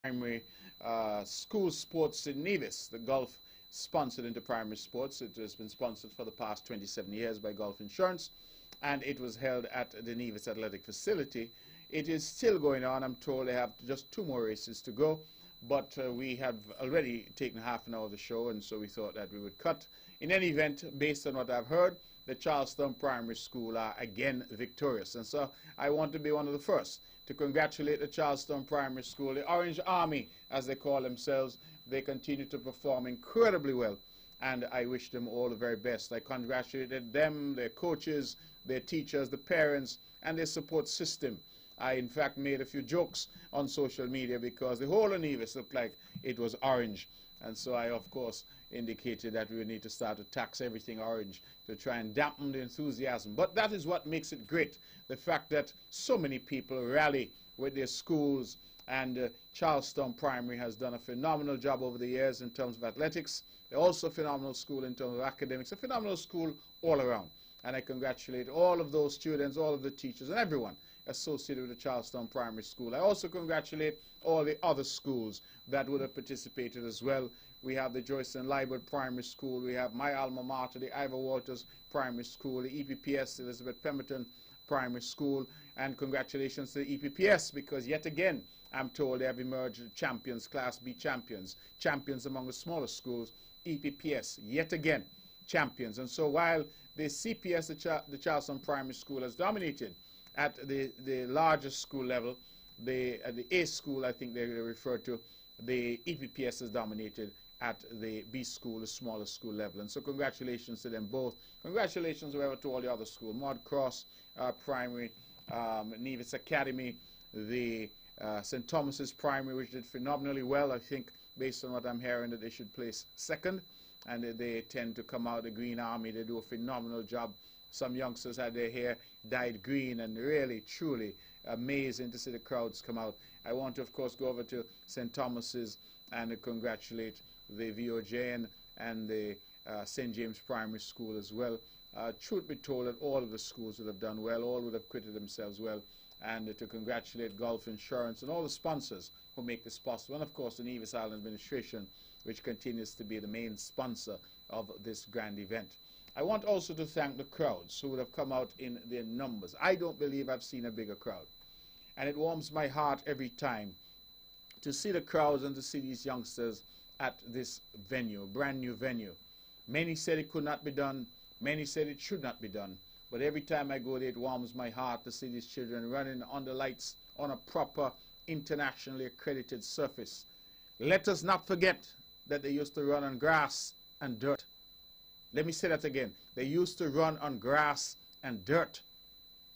primary school sports in Nevis. The Gulf sponsored into primary sports. It has been sponsored for the past 27 years by Gulf Insurance, and it was held at the Nevis Athletic Facility. It is still going on. I'm told they have just 2 more races to go, but we have already taken half an hour of the show, and so we thought that we would cut. In any event, based on what I've heard, the Charlestown Primary School are again victorious. And so I want to be one of the first to congratulate the Charlestown Primary School, the Orange Army, as they call themselves. They continue to perform incredibly well, and I wish them all the very best. I congratulated them, their coaches, their teachers, the parents, and their support system. I, in fact, made a few jokes on social media because the whole of Nevis looked like it was orange. And so I, of course, indicated that we would need to start to tax everything orange to try and dampen the enthusiasm. But that is what makes it great, the fact that so many people rally with their schools, and Charlestown Primary has done a phenomenal job over the years in terms of athletics. They're also a phenomenal school in terms of academics, a phenomenal school all around. And I congratulate all of those students, all of the teachers, and everyone associated with the Charlestown Primary School. I also congratulate all the other schools that would have participated as well. We have the Joyce and Liebert Primary School. We have my alma mater, the Ivor Walters Primary School, the EPPS, Elizabeth Pemberton Primary School. And congratulations to the EPPS, because yet again, I'm told they have emerged champions, Class B champions, champions among the smaller schools. EPPS, yet again, champions. And so while the CPS, the Charlestown Primary School, has dominated at the largest school level, the A school, I think they refer to, the EPPS has dominated at the B school, the smaller school level. And so congratulations to them both. Congratulations, however, to all the other schools, Maud Cross Primary, Nevis Academy, the St. Thomas's Primary, which did phenomenally well. I think, based on what I'm hearing, that they should place second. And they tend to come out, the Green Army, they do a phenomenal job. Some youngsters had their hair dyed green, and really, truly amazing to see the crowds come out. I want to, of course, go over to St. Thomas's and congratulate the VOJN and the St. James Primary School as well. Truth be told, that all of the schools would have done well, all would have acquitted themselves well, and to congratulate Gulf Insurance and all the sponsors who make this possible, and of course the Nevis Island Administration, which continues to be the main sponsor of this grand event. I want also to thank the crowds who would have come out in their numbers. I don't believe I've seen a bigger crowd, and it warms my heart every time to see the crowds and to see these youngsters at this venue, brand new venue. Many said it could not be done, many said it should not be done, but every time I go there, it warms my heart to see these children running under lights on a proper internationally accredited surface. Let us not forget that they used to run on grass and dirt. Let me say that again. They used to run on grass and dirt,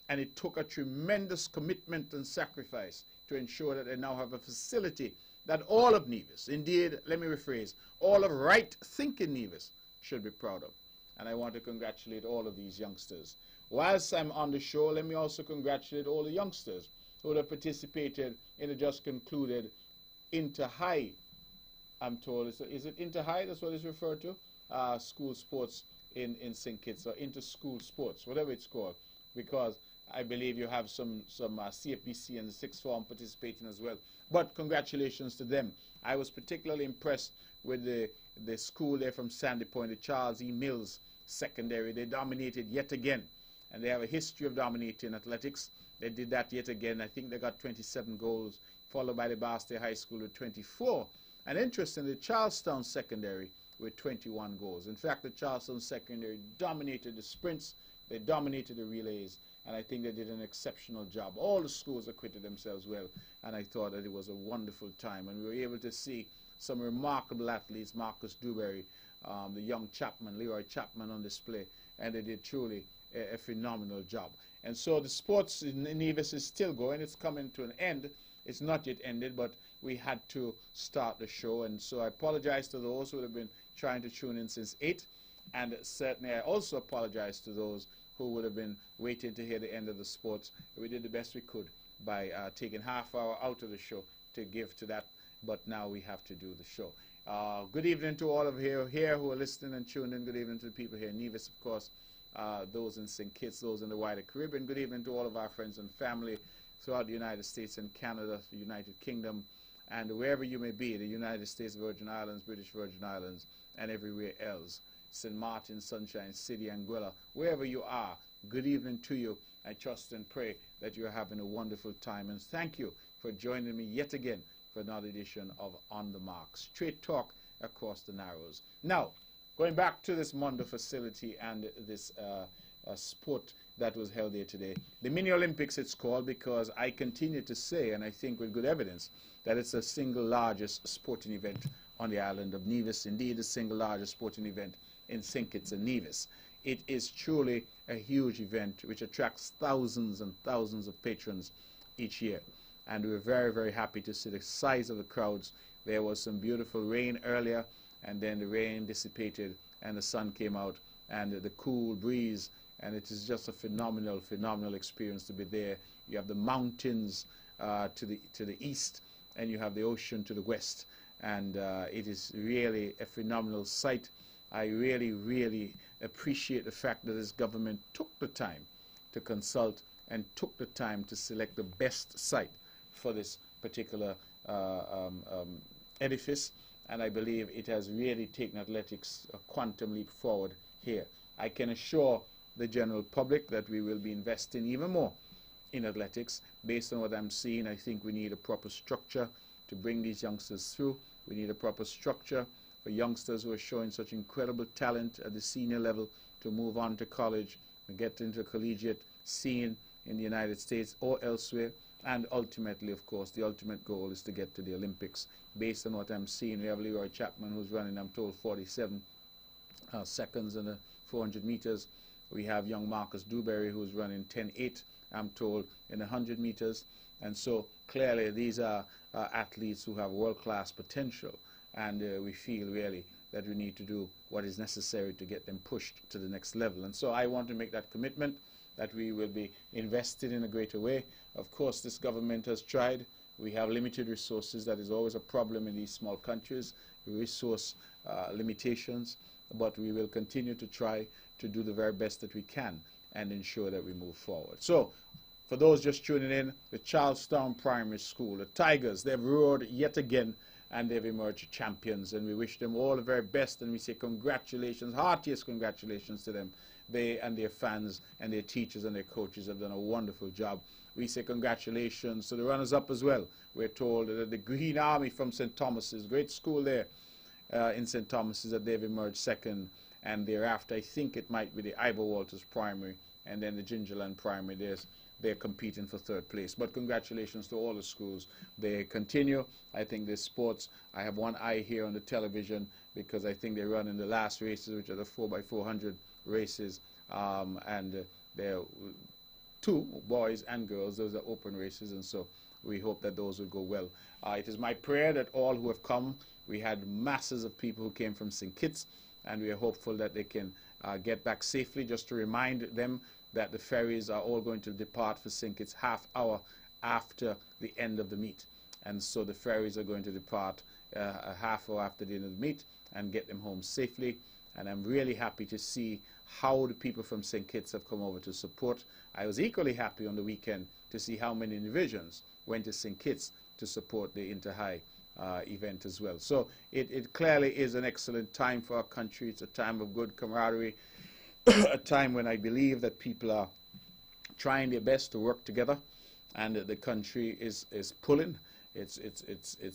and it took a tremendous commitment and sacrifice to ensure that they now have a facility that all of Nevis, indeed, let me rephrase, all of right-thinking Nevis should be proud of. And I want to congratulate all of these youngsters. Whilst I'm on the show, let me also congratulate all the youngsters who have participated in the just concluded Inter-High, I'm told. Is it Inter-High? That's what it's referred to? School sports in St. Kitts, or inter-school sports, whatever it's called, because I believe you have some CFBC and the sixth form participating as well. But congratulations to them. I was particularly impressed with the school there from Sandy Point, the Charles E. Mills Secondary. They dominated yet again, and they have a history of dominating athletics. They did that yet again. I think they got 27 goals, followed by the Barstow High School with 24. And interestingly, Charlestown Secondary with 21 goals. In fact, the Charlestown Secondary dominated the sprints, they dominated the relays, and I think they did an exceptional job. All the schools acquitted themselves well, and I thought that it was a wonderful time. And we were able to see some remarkable athletes, Marcus Dewberry, the young Chapman, Leroy Chapman on display, and they did truly a phenomenal job. And so the sports in Nevis is still going. It's coming to an end. It's not yet ended, but we had to start the show, and so I apologize to those who have been trying to tune in since 8, and certainly I also apologize to those who would have been waiting to hear the end of the sports. We did the best we could by taking half hour out of the show to give to that, but now we have to do the show. Good evening to all of you here who are listening and tuned in. Good evening to the people here in Nevis, of course, those in St. Kitts, those in the wider Caribbean. Good evening to all of our friends and family throughout the United States and Canada, the United Kingdom, And wherever you may be, the United States Virgin Islands, British Virgin Islands, and everywhere else, St. Martin, Sunshine City, Anguilla, wherever you are, good evening to you. I trust and pray that you're having a wonderful time. And thank you for joining me yet again for another edition of On the Mark, straight talk across the Narrows. Now, going back to this Mondo facility and this sport that was held here today, the Mini Olympics it's called, because I continue to say, and I think with good evidence, that it's the single largest sporting event on the island of Nevis, indeed the single largest sporting event in St. Kitts and Nevis. It is truly a huge event which attracts thousands and thousands of patrons each year. And we're very, very happy to see the size of the crowds. There was some beautiful rain earlier, and then the rain dissipated and the sun came out and the cool breeze, and it is just a phenomenal, phenomenal experience to be there. You have the mountains to the east, and you have the ocean to the west, and it is really a phenomenal sight. I really, really appreciate the fact that this government took the time to consult and took the time to select the best site for this particular edifice, and I believe it has really taken athletics a quantum leap forward here. I can assure the general public that we will be investing even more in athletics. Based on what I'm seeing, I think we need a proper structure to bring these youngsters through. We need a proper structure for youngsters who are showing such incredible talent at the senior level to move on to college and get into a collegiate scene in the United States or elsewhere. And ultimately, of course, the ultimate goal is to get to the Olympics. Based on what I'm seeing, we have Leroy Chapman, who's running, I'm told, 47 seconds in the 400 meters. We have young Marcus Dewberry, who's running 10.8, I'm told, in 100 meters. And so clearly these are athletes who have world-class potential. And we feel really that we need to do what is necessary to get them pushed to the next level. And so I want to make that commitment that we will be invested in a greater way. Of course, this government has tried. We have limited resources. That is always a problem in these small countries, resource limitations. But we will continue to try to do the very best that we can and ensure that we move forward. So, for those just tuning in, the Charlestown Primary School, the Tigers, they've roared yet again, and they've emerged champions, and we wish them all the very best, and we say congratulations, heartiest congratulations to them. They and their fans and their teachers and their coaches have done a wonderful job. We say congratulations to the runners-up as well. We're told that the Green Army from St. Thomas's, great school there in St. Thomas's, that they've emerged second, and thereafter I think it might be the Ivor Walters Primary, and then the Gingerland Primary. They're competing for third place. But congratulations to all the schools. They continue. I think the sports, I have one eye here on the television because I think they're running the last races, which are the 4x400 races. And there are two, boys and girls. Those are open races, and so we hope that those will go well. It is my prayer that all who have come, we had masses of people who came from St. Kitts, and we are hopeful that they can get back safely. Just to remind them that the ferries are all going to depart for St. Kitts half hour after the end of the meet. And so the ferries are going to depart a half hour after the end of the meet and get them home safely. And I'm really happy to see how the people from St. Kitts have come over to support. I was equally happy on the weekend to see how many divisions went to St. Kitts to support the Inter-High event as well. So it clearly is an excellent time for our country. It's a time of good camaraderie, a time when I believe that people are trying their best to work together, and the country is pulling, it's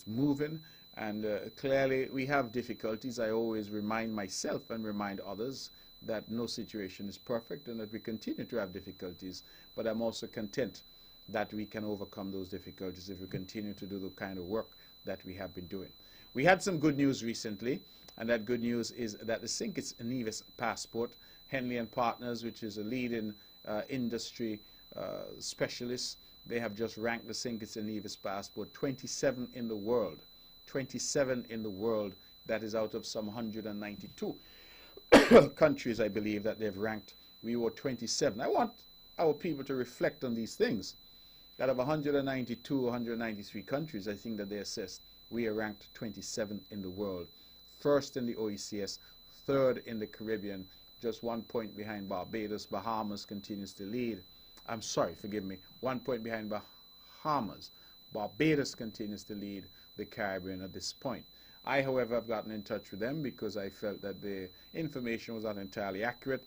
moving, and clearly we have difficulties. I always remind myself and remind others that no situation is perfect and that we continue to have difficulties, but I'm also content that we can overcome those difficulties if we continue to do the kind of work that we have been doing. We had some good news recently, and that good news is that the St. Kitts and Nevis Passport, Henley and Partners, which is a leading industry specialist, they have just ranked the St. Kitts and Nevis Passport 27 in the world. 27 in the world. That is out of some 192 countries, I believe, that they've ranked. We were 27. I want our people to reflect on these things. That of 192, 193 countries, I think that they assessed, we are ranked 27 in the world. First in the OECS, third in the Caribbean, just 1 point behind Barbados. Bahamas continues to lead. I'm sorry, forgive me, 1 point behind Bahamas. Barbados continues to lead. the Caribbean at this point. I, however, have gotten in touch with them because I felt that the information was not entirely accurate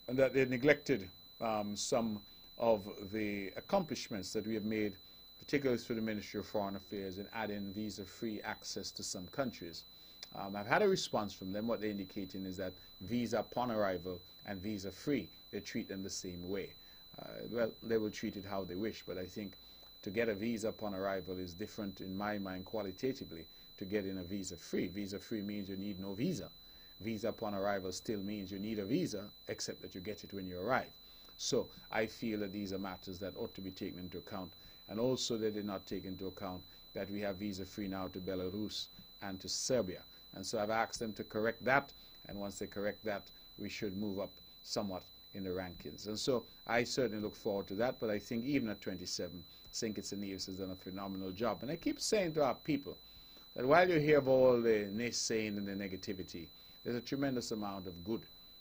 and that they neglected some of the accomplishments that we have made, particularly through the Ministry of Foreign Affairs, in adding visa-free access to some countries. I've had a response from them. What they're indicating is that visa upon arrival and visa-free, they treat them the same way. Well, they will treat it how they wish, but I think to get a visa upon arrival is different in my mind qualitatively to getting a visa-free. Visa-free means you need no visa. Visa upon arrival still means you need a visa, except that you get it when you arrive. So I feel that these are matters that ought to be taken into account, and also they did not take into account that we have visa-free now to Belarus and to Serbia. And so I've asked them to correct that, and once they correct that, we should move up somewhat in the rankings. And so I certainly look forward to that, but I think even at 27, St. Kitts and Nevis has done a phenomenal job. And I keep saying to our people that while you hear of all the naysaying and the negativity, there's a tremendous amount of good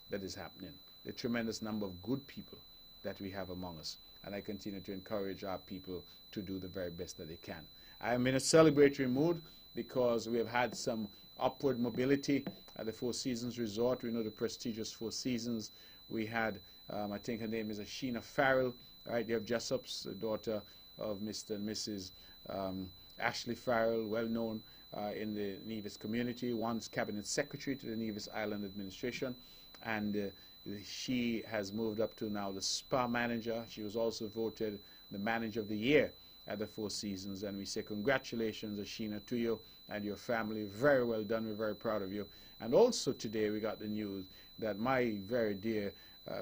that is happening, a tremendous number of good people that we have among us. And I continue to encourage our people to do the very best that they can. I am in a celebratory mood because we have had some upward mobility at the Four Seasons Resort. We know the prestigious Four Seasons. We had, I think her name is Ashina Farrell, right? They have Jessup's, the daughter of Mr. and Mrs. Ashley Farrell, well known in the Nevis community, once Cabinet Secretary to the Nevis Island Administration, and she has moved up to now the spa manager. She was also voted the manager of the year at the Four Seasons, and we say congratulations, Ashina, to you and your family. Very well done. We're very proud of you. And also today we got the news that my very dear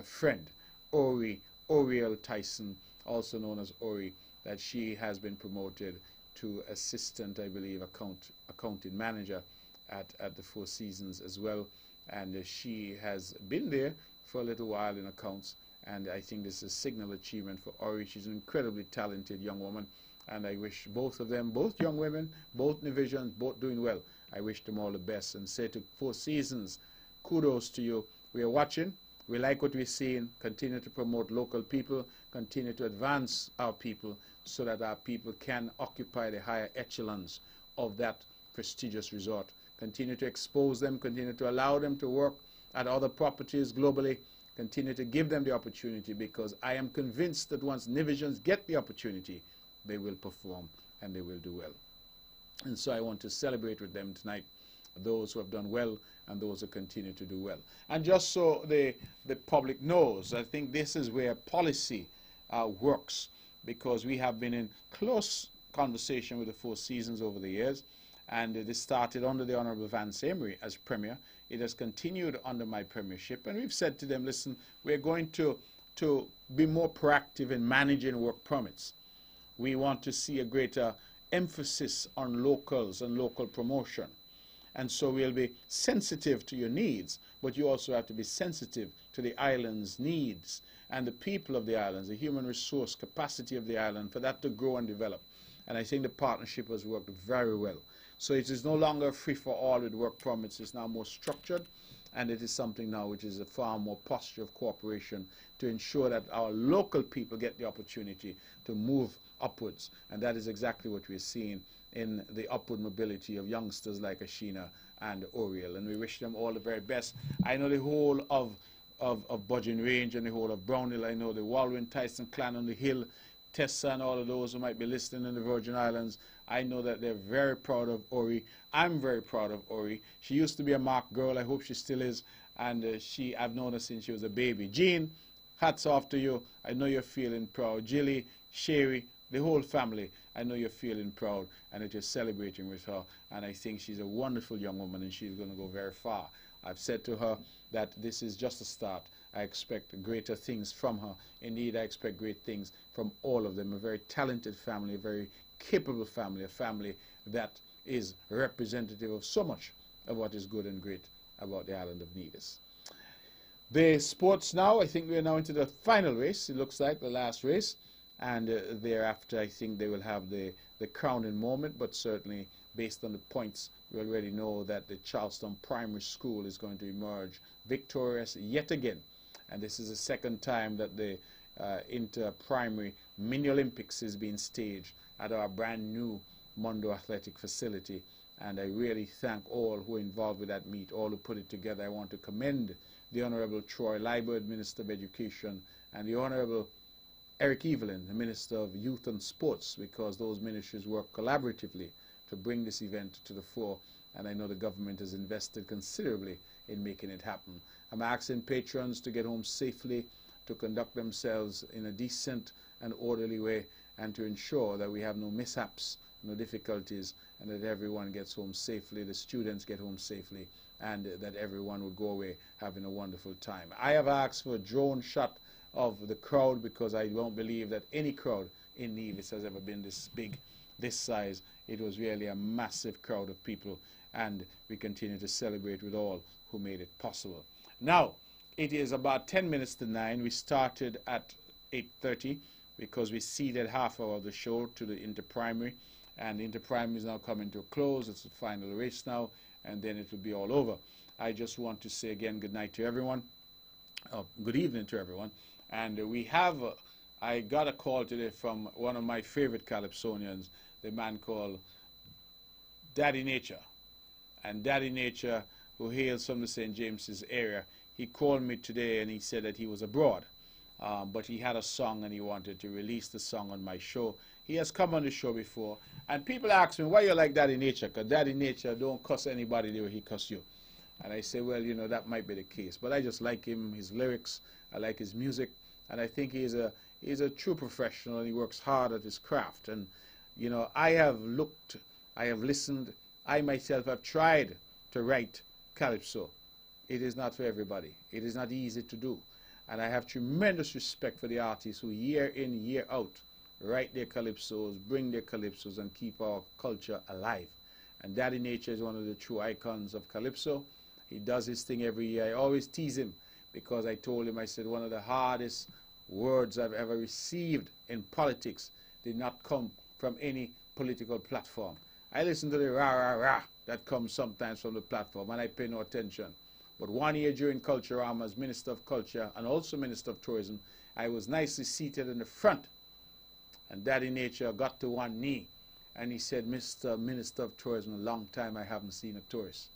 friend, Oriel Tyson, also known as Ori, that she has been promoted to assistant, I believe, accounting manager at the Four Seasons as well. And she has been there for a little while in accounts, and I think this is a signal achievement for Ori. She's an incredibly talented young woman, and I wish both of them, both young women, both divisions, both doing well, I wish them all the best, and say to Four Seasons, kudos to you. We are watching. We like what we're seeing. Continue to promote local people. Continue to advance our people so that our people can occupy the higher echelons of that prestigious resort. Continue to expose them. Continue to allow them to work at other properties globally. Continue to give them the opportunity, because I am convinced that once Nevisians get the opportunity, they will perform and they will do well. And so I want to celebrate with them tonight those who have done well and those who continue to do well. And just so the public knows, I think this is where policy works, because we have been in close conversation with the Four Seasons over the years, and this started under the Honorable Vance Emery as Premier. It has continued under my premiership, and we've said to them, listen, we're going to be more proactive in managing work permits. We want to see a greater emphasis on locals and local promotion. And so we'll be sensitive to your needs, but you also have to be sensitive to the island's needs and the people of the islands, the human resource capacity of the island, for that to grow and develop. And I think the partnership has worked very well. So it is no longer free for all with work permits. It's now more structured, and it is something now which is a far more posture of cooperation to ensure that our local people get the opportunity to move upwards. And that is exactly what we're seeing in the upward mobility of youngsters like Ashina and Oriel. And we wish them all the very best. I know the whole of Budgeon Range and the whole of Brownhill. I know the Walwyn, Tyson clan on the Hill, Tessa and all of those who might be listening in the Virgin Islands. I know that they're very proud of Ori. I'm very proud of Ori. She used to be a Mark girl. I hope she still is. And I've known her since she was a baby. Jean, hats off to you. I know you're feeling proud. Jilly, Sherry, the whole family, I know you're feeling proud and that you're celebrating with her. And I think she's a wonderful young woman, and she's going to go very far. I've said to her that this is just a start. I expect greater things from her. Indeed, I expect great things from all of them. A very talented family, a very capable family, a family that is representative of so much of what is good and great about the island of Nevis. The sports now, I think we're now into the final race. It looks like the last race. And thereafter, I think they will have the crowning moment, but certainly based on the points, we already know that the Charleston Primary School is going to emerge victorious yet again. And this is the second time that the inter-primary mini-Olympics is being staged at our brand new Mondo Athletic Facility. And I really thank all who are involved with that meet, all who put it together. I want to commend the Honorable Troy Liburd, Minister of Education, and the Honorable Eric Evelyn, the Minister of Youth and Sports, because those ministries work collaboratively to bring this event to the fore, and I know the government has invested considerably in making it happen. I'm asking patrons to get home safely, to conduct themselves in a decent and orderly way, and to ensure that we have no mishaps, no difficulties, and that everyone gets home safely, the students get home safely, and that everyone will go away having a wonderful time. I have asked for a drone shot of the crowd because I don't believe that any crowd in Nevis has ever been this big, this size. It was really a massive crowd of people, and we continue to celebrate with all who made it possible. Now, it is about 10 minutes to 9. We started at 8:30 because we ceded half hour of the show to the inter-primary, and the inter-primary is now coming to a close. It's the final race now, and then it will be all over. I just want to say again good night to everyone, good evening to everyone, and we have, I got a call today from one of my favorite Calypsonians, the man called Daddy Nature. And Daddy Nature, who hails from the St. James's area, he called me today and he said that he was abroad, but he had a song and he wanted to release the song on my show. He has come on the show before, and people ask me, why you like Daddy Nature? Because Daddy Nature don't cuss anybody the way he cuss you. And I say, well, you know, that might be the case, but I just like him, his lyrics, I like his music, and I think he's a true professional, and he works hard at his craft. And, you know, I have looked, I have listened, I myself have tried to write Calypso. It is not for everybody. It is not easy to do. And I have tremendous respect for the artists who year in, year out, write their Calypsos, bring their Calypsos, and keep our culture alive. And Daddy Nature is one of the true icons of Calypso. He does his thing every year. I always tease him because I told him, I said, one of the hardest words I've ever received in politics did not come from any political platform. I listen to the rah, rah, rah that comes sometimes from the platform, and I pay no attention. But one year during Culturama as Minister of Culture and also Minister of Tourism, I was nicely seated in the front, and Daddy Nature got to one knee, and he said, Mr. Minister of Tourism, a long time I haven't seen a tourist.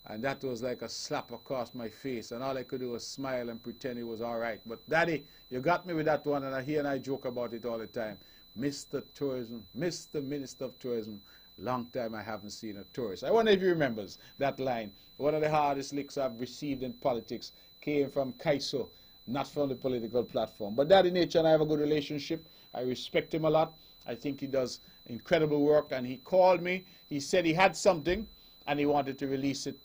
And that was like a slap across my face, and all I could do was smile and pretend it was all right. But Daddy, you got me with that one, and he and I joke about it all the time. Mr. Tourism, Mr. Minister of Tourism, long time I haven't seen a tourist. I wonder if he remembers that line. One of the hardest licks I've received in politics came from Kaiso, not from the political platform. But Daddy Nature and I have a good relationship. I respect him a lot. I think he does incredible work, and he called me. He said he had something, and he wanted to release it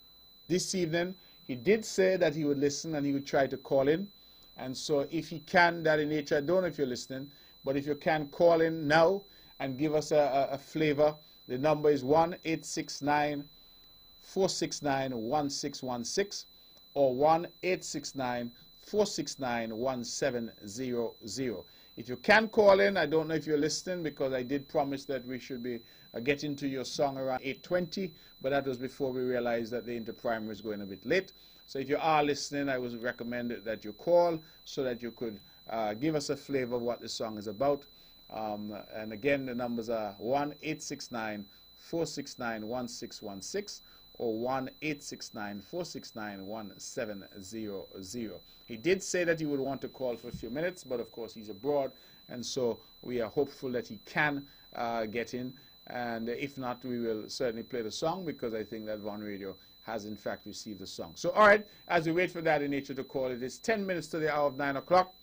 this evening. He did say that he would listen and he would try to call in. And so if he can, Daddy Nature, I don't know if you're listening, but if you can, call in now and give us a flavor. The number is 1-869-469-1616 or 1-869-469-1700. If you can call in, I don't know if you're listening because I did promise that we should be getting to your song around 8:20, but that was before we realized that the inter-primary is going a bit late. So if you are listening, I would recommend that you call so that you could give us a flavor of what the song is about. And again, the numbers are 1-869-469-1616 or 1-869-469-1700. He did say that he would want to call for a few minutes, but of course he's abroad, and so we are hopeful that he can get in. And if not, we will certainly play the song because I think that Von Radio has in fact received the song. So all right, as we wait for Daddy Nature to call, it is 10 minutes to the hour of 9 o'clock,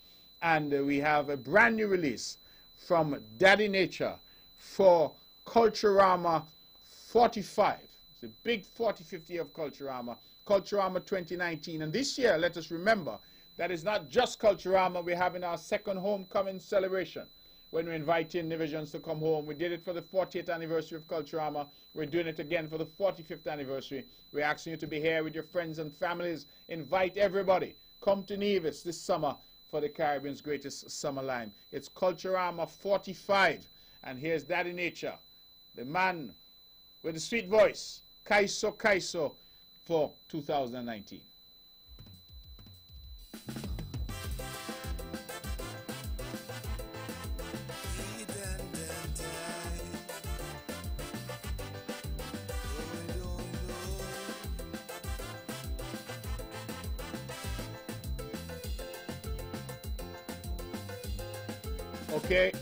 and we have a brand new release from Daddy Nature for Culturama 45. It's a big 45th year of Culturama, Culturama 2019. And this year, let us remember, that is not just Culturama. We're having our second homecoming celebration when we're inviting Nivisions to come home. We did it for the 40th anniversary of Culturama. We're doing it again for the 45th anniversary. We're asking you to be here with your friends and families. Invite everybody. Come to Nevis this summer for the Caribbean's greatest summer line. It's Culturama 45. And here's Daddy Nature, the man with the sweet voice, Kaiso Kaiso, for 2019. Okay,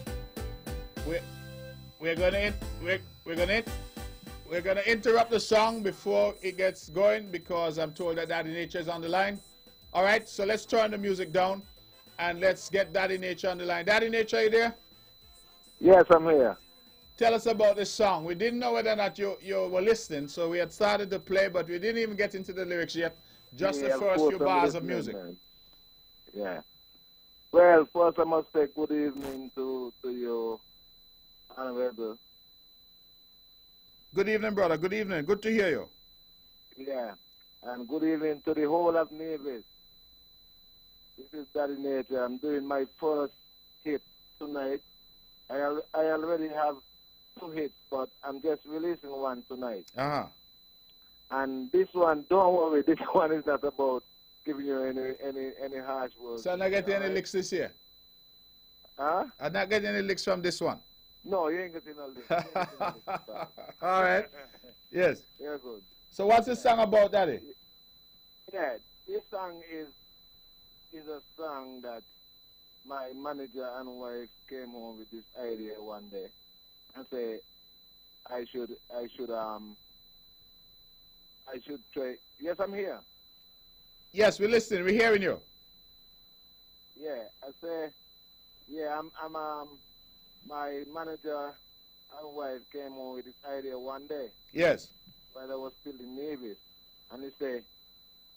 we're gonna we're gonna interrupt the song before it gets going because I'm told that Daddy Nature is on the line. All right, so let's turn the music down and let's get Daddy Nature on the line. Daddy Nature, are you there? Yes, I'm here. Tell us about this song. We didn't know whether or not you were listening, so we had started to play, but we didn't even get into the lyrics yet. Just the first few bars of music. Man. Yeah. Well, first I must say good evening to you, Honorable. Good evening, brother. Good evening. Good to hear you. Yeah. And good evening to the whole of Nevis. This is Daddy Nature. I'm doing my first hit tonight. I already have 2 hits, but I'm just releasing one tonight. Uh-huh. And this one, don't worry, this one is not about giving you any harsh words. So I'm not getting any licks this year? Huh? I'm not getting any licks from this one? No, you ain't getting no licks. All right. Yes. You're good. So what's this song about, Daddy? Yeah, this song is a song that my manager and wife came home with this idea one day and say I should try. Yes, I'm here. Yes, we're listening. We're hearing you. Yeah, I say, yeah, I'm my manager and wife came home with this idea one day. Yes. While I was still in Navy, and he say,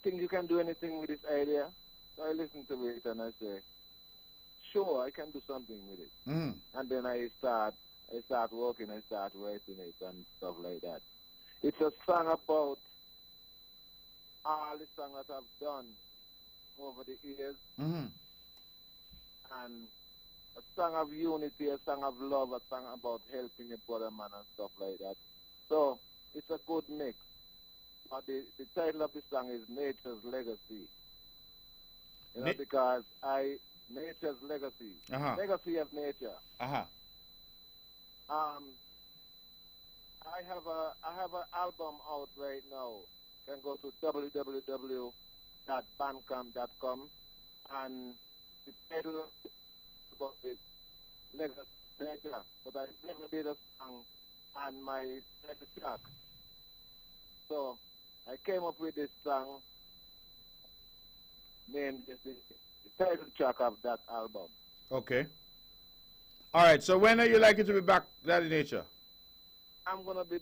think you can do anything with this idea? So I listened to it and I say, sure, I can do something with it. Mm. And then I start working, I start writing it and stuff like that. It's a song about all the songs that I've done over the years. Mm-hmm. And a song of unity, a song of love, a song about helping your brother man and stuff like that. So it's a good mix. But the title of the song is Nature's Legacy. You know, because Nature's Legacy. Uh-huh. Legacy of nature. Uh-huh. I have an album out right now. You can go to www.bandcamp.com and the title of it Legacy of Nature. But I never did a song on my title track. So I came up with this song named the title track of that album. Okay. All right, so when are you likely to be back, Daddy Nature? I'm going to be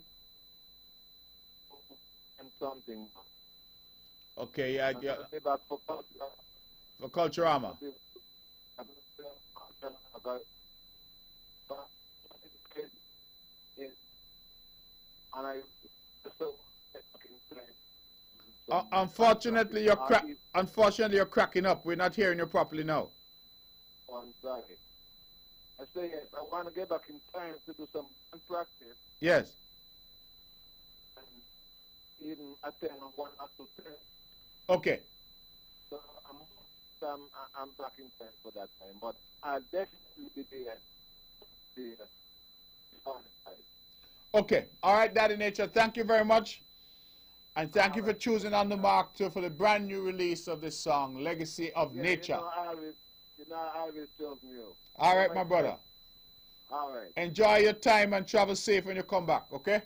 and something. Okay, yeah. Be back for Culturama. Unfortunately, you're cracking up. We're not hearing you properly now. I'm sorry. I say yes, I want to get back in time to do some practice. Yes. And even attend 1 or 2 times. Okay. So I'm back in time for that time. But I'll definitely be there. Okay. All right, Daddy Nature. Thank you very much. And thank you for choosing On The Mark for the brand new release of this song, Legacy of Nature. I always chose you. All right, my brother. All right. Enjoy your time and travel safe when you come back, okay?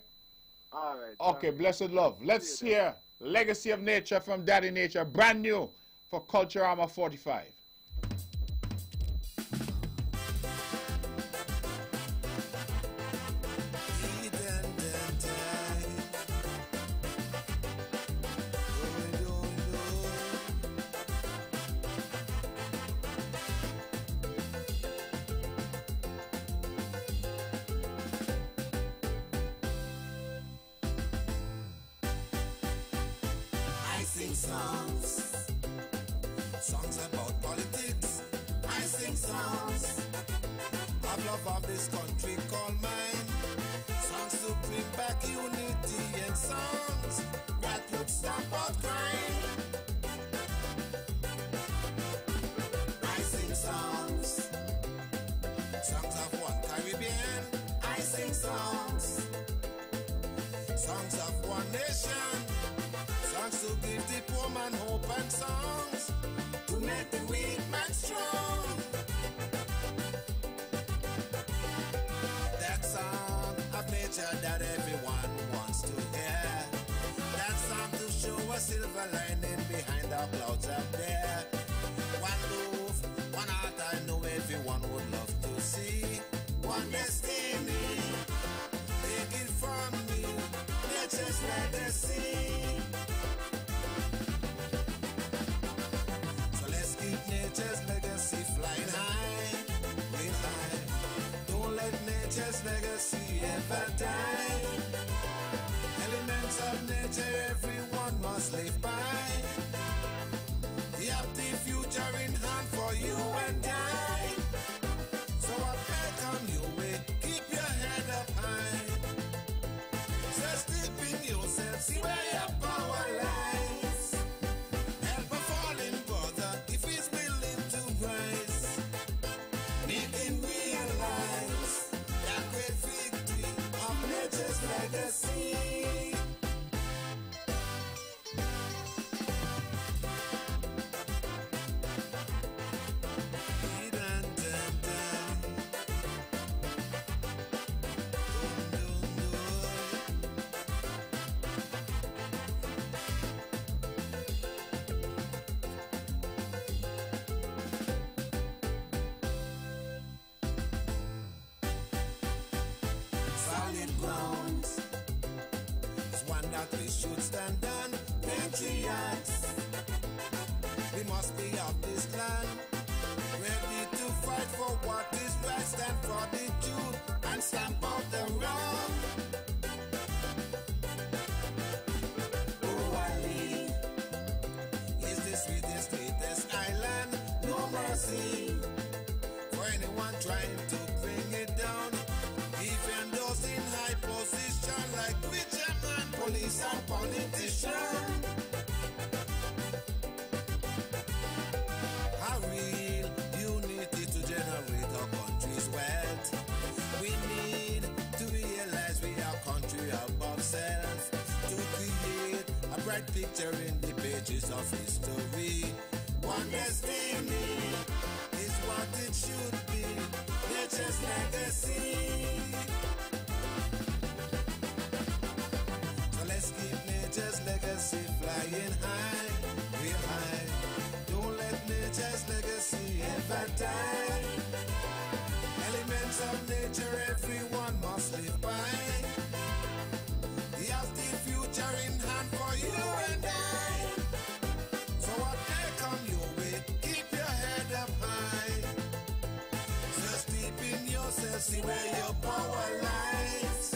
All right. Okay, blessed love. Let's hear Legacy of Nature from Daddy Nature, brand new for Culturama 45. Songs about politics. I sing songs of love of this country called mine. Songs to bring back unity and songs that would stop all crime. I sing songs, songs of one Caribbean. I sing songs, songs of one nation. Songs to give the poor man hope and songs to make the weak man strong. word that everyone wants to hear. That song to show a silver lining behind the clouds up there. One love, one heart I know everyone would love to see. One destiny, take it from me, nature's legacy. So let's keep nature's legacy flying high, way high. Don't let nature's legacy ever die. Elements of nature everyone must live by. You have the future in hand for you and I. So I bet on your way, keep your head up high. Just deep in yourself, see where your power lies. Help a falling brother if he's willing to rise. Make him realize that great victory of nature's legacy. Solid grounds is one that we should stand on. Patriots, we must be of this land, ready to fight for what is right, stand for the truth, and stamp out the wrong. Oh, Ali is the sweetest, greatest island. No mercy for anyone trying to bring it down. Even those in high position like preacherman, police and politicians. A real unity to generate our country's wealth. We need to realize we are country above self, to create a bright picture in the pages of history. One destiny is what it should be, nature's legacy. So let's keep nature's legacy flying high, real high. Don't let nature's legacy ever die. Elements of nature everyone must live by. You have the future in hand for you and I. So what may come your way, keep your head up high. Just deep in yourself, see where your power lies.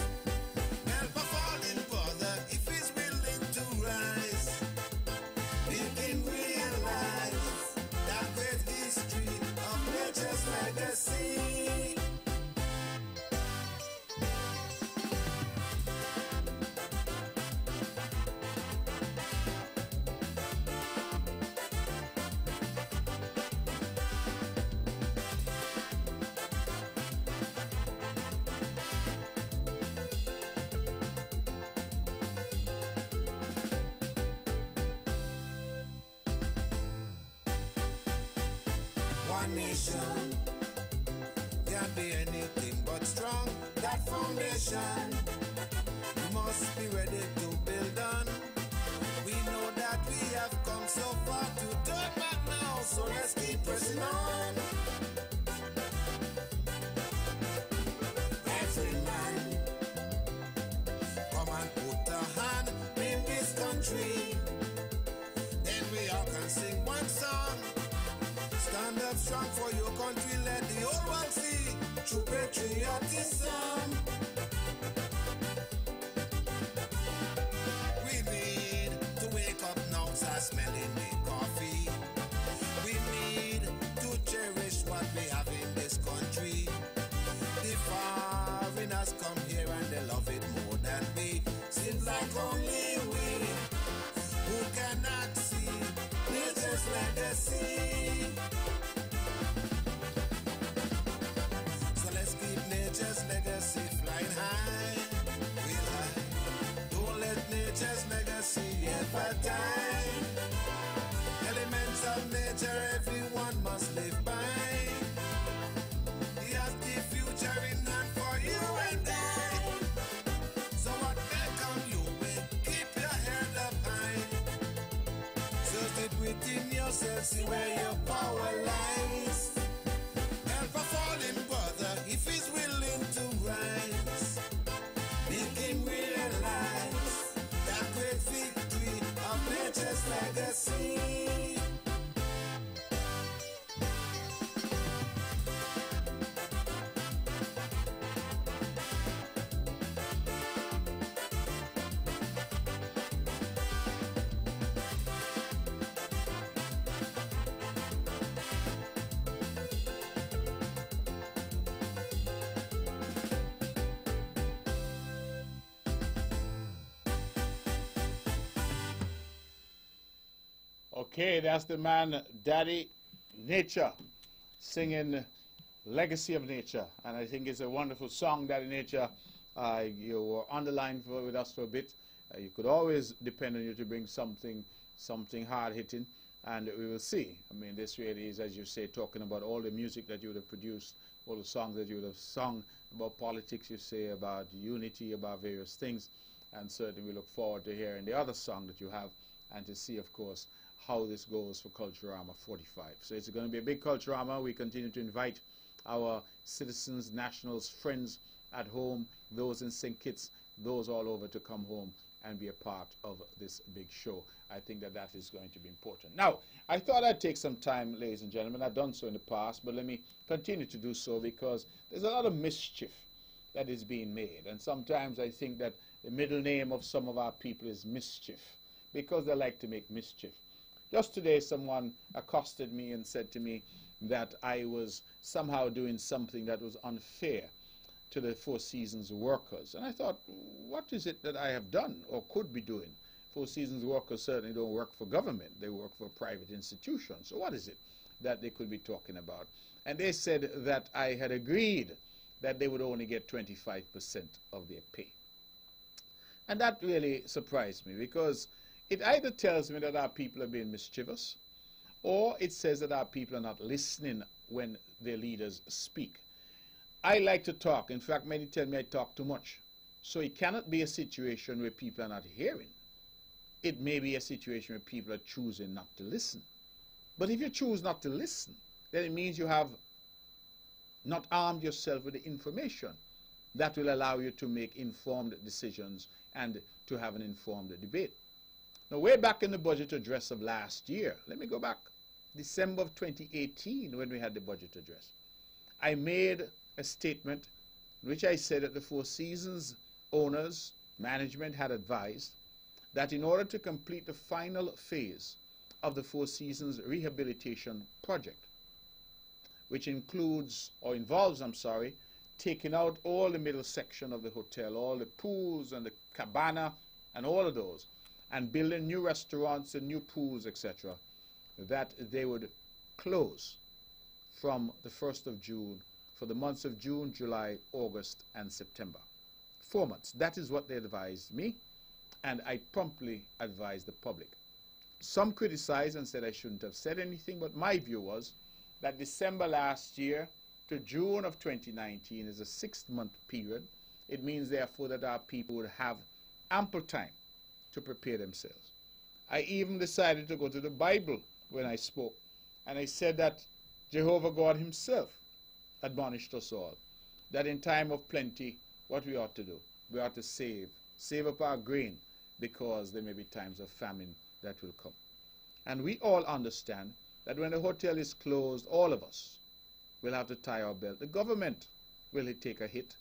Help a falling brother if he's willing to rise. Make him realize that great history of nature's legacy. One nation can't be anything but strong. That foundation we must be ready to build on. We know that we have come so far to turn back now, so let's keep pressing on. Every man, come and put a hand in this country. Then we all can sing one song. Stand up strong for your country, let the whole world see true patriotism. We need to wake up now, start smelling the coffee. We need to cherish what we have in this country. The foreigners come here and they love it more than we. Seems like only we who cannot see nature's legacy. So let's keep nature's legacy flying high, real high. Don't let nature's legacy ever die. Elements of nature everyone must live by. You have the future in hand for you and I. yourself, see where your power lies. Help a fallen brother if he's willing to rise. Make him realize that great victory of nature's legacy. Okay, that's the man, Daddy Nature, singing Legacy of Nature. And I think it's a wonderful song, Daddy Nature. You were on the line with us for a bit. You could always depend on you to bring something hard-hitting, and we will see. I mean, this really is, as you say, talking about all the music that you would have produced, all the songs that you would have sung, about politics, you say, about unity, about various things. And certainly we look forward to hearing the other song that you have, and to see, of course, how this goes for Culturama 45. So it's going to be a big Culturama. We continue to invite our citizens, nationals, friends at home, those in St. Kitts, those all over to come home and be a part of this big show. I think that that is going to be important. Now, I thought I'd take some time, ladies and gentlemen. I've done so in the past, but let me continue to do so because there's a lot of mischief that is being made. And sometimes I think that the middle name of some of our people is Mischief, because they like to make mischief. Just today, someone accosted me and said to me that I was somehow doing something that was unfair to the Four Seasons workers. And I thought, what is it that I have done or could be doing? Four Seasons workers certainly don't work for government. They work for private institutions. So what is it that they could be talking about? And they said that I had agreed that they would only get 25% of their pay. And that really surprised me, because it either tells me that our people are being mischievous, or it says that our people are not listening when their leaders speak. I like to talk. In fact, many tell me I talk too much. So it cannot be a situation where people are not hearing. It may be a situation where people are choosing not to listen. But if you choose not to listen, then it means you have not armed yourself with the information that will allow you to make informed decisions and to have an informed debate. Now, way back in the budget address of last year, let me go back, December of 2018, when we had the budget address, I made a statement in which I said that the Four Seasons owners, management had advised that in order to complete the final phase of the Four Seasons rehabilitation project, which includes, or involves, I'm sorry, taking out all the middle section of the hotel, all the pools and the cabana and all of those, and building new restaurants and new pools, etc., that they would close from the 1st of June for the months of June, July, August, and September. 4 months. That is what they advised me, and I promptly advised the public. Some criticized and said I shouldn't have said anything, but my view was that December last year to June of 2019 is a 6-month period. It means, therefore, that our people would have ample time to prepare themselves. I even decided to go to the Bible when I spoke, and I said that Jehovah God himself admonished us all that in time of plenty, what we ought to do, we ought to save up our grain, because there may be times of famine that will come. And we all understand that when the hotel is closed, all of us will have to tie our belt. The government will take a hit.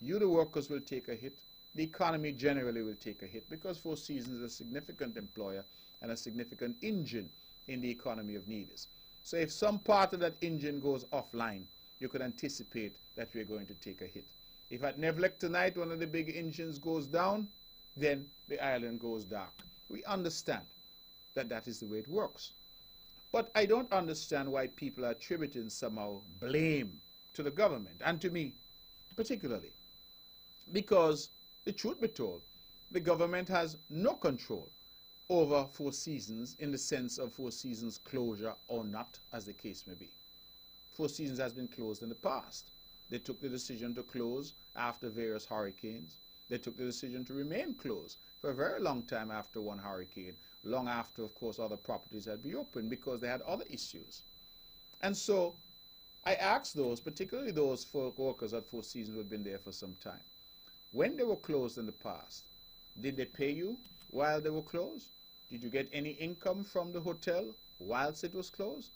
You, the workers, will take a hit. The economy generally will take a hit, because Four Seasons is a significant employer and a significant engine in the economy of Nevis. So if some part of that engine goes offline, you could anticipate that we're going to take a hit. If at Nevlec tonight one of the big engines goes down, then the island goes dark. We understand that that is the way it works. But I don't understand why people are attributing somehow blame to the government, and to me particularly. Because the truth be told, the government has no control over Four Seasons in the sense of Four Seasons closure or not, as the case may be. Four Seasons has been closed in the past. They took the decision to close after various hurricanes. They took the decision to remain closed for a very long time after one hurricane, long after, of course, other properties had been opened because they had other issues. And so I asked those, particularly those workers at Four Seasons who had been there for some time, when they were closed in the past, did they pay you while they were closed? Did you get any income from the hotel whilst it was closed?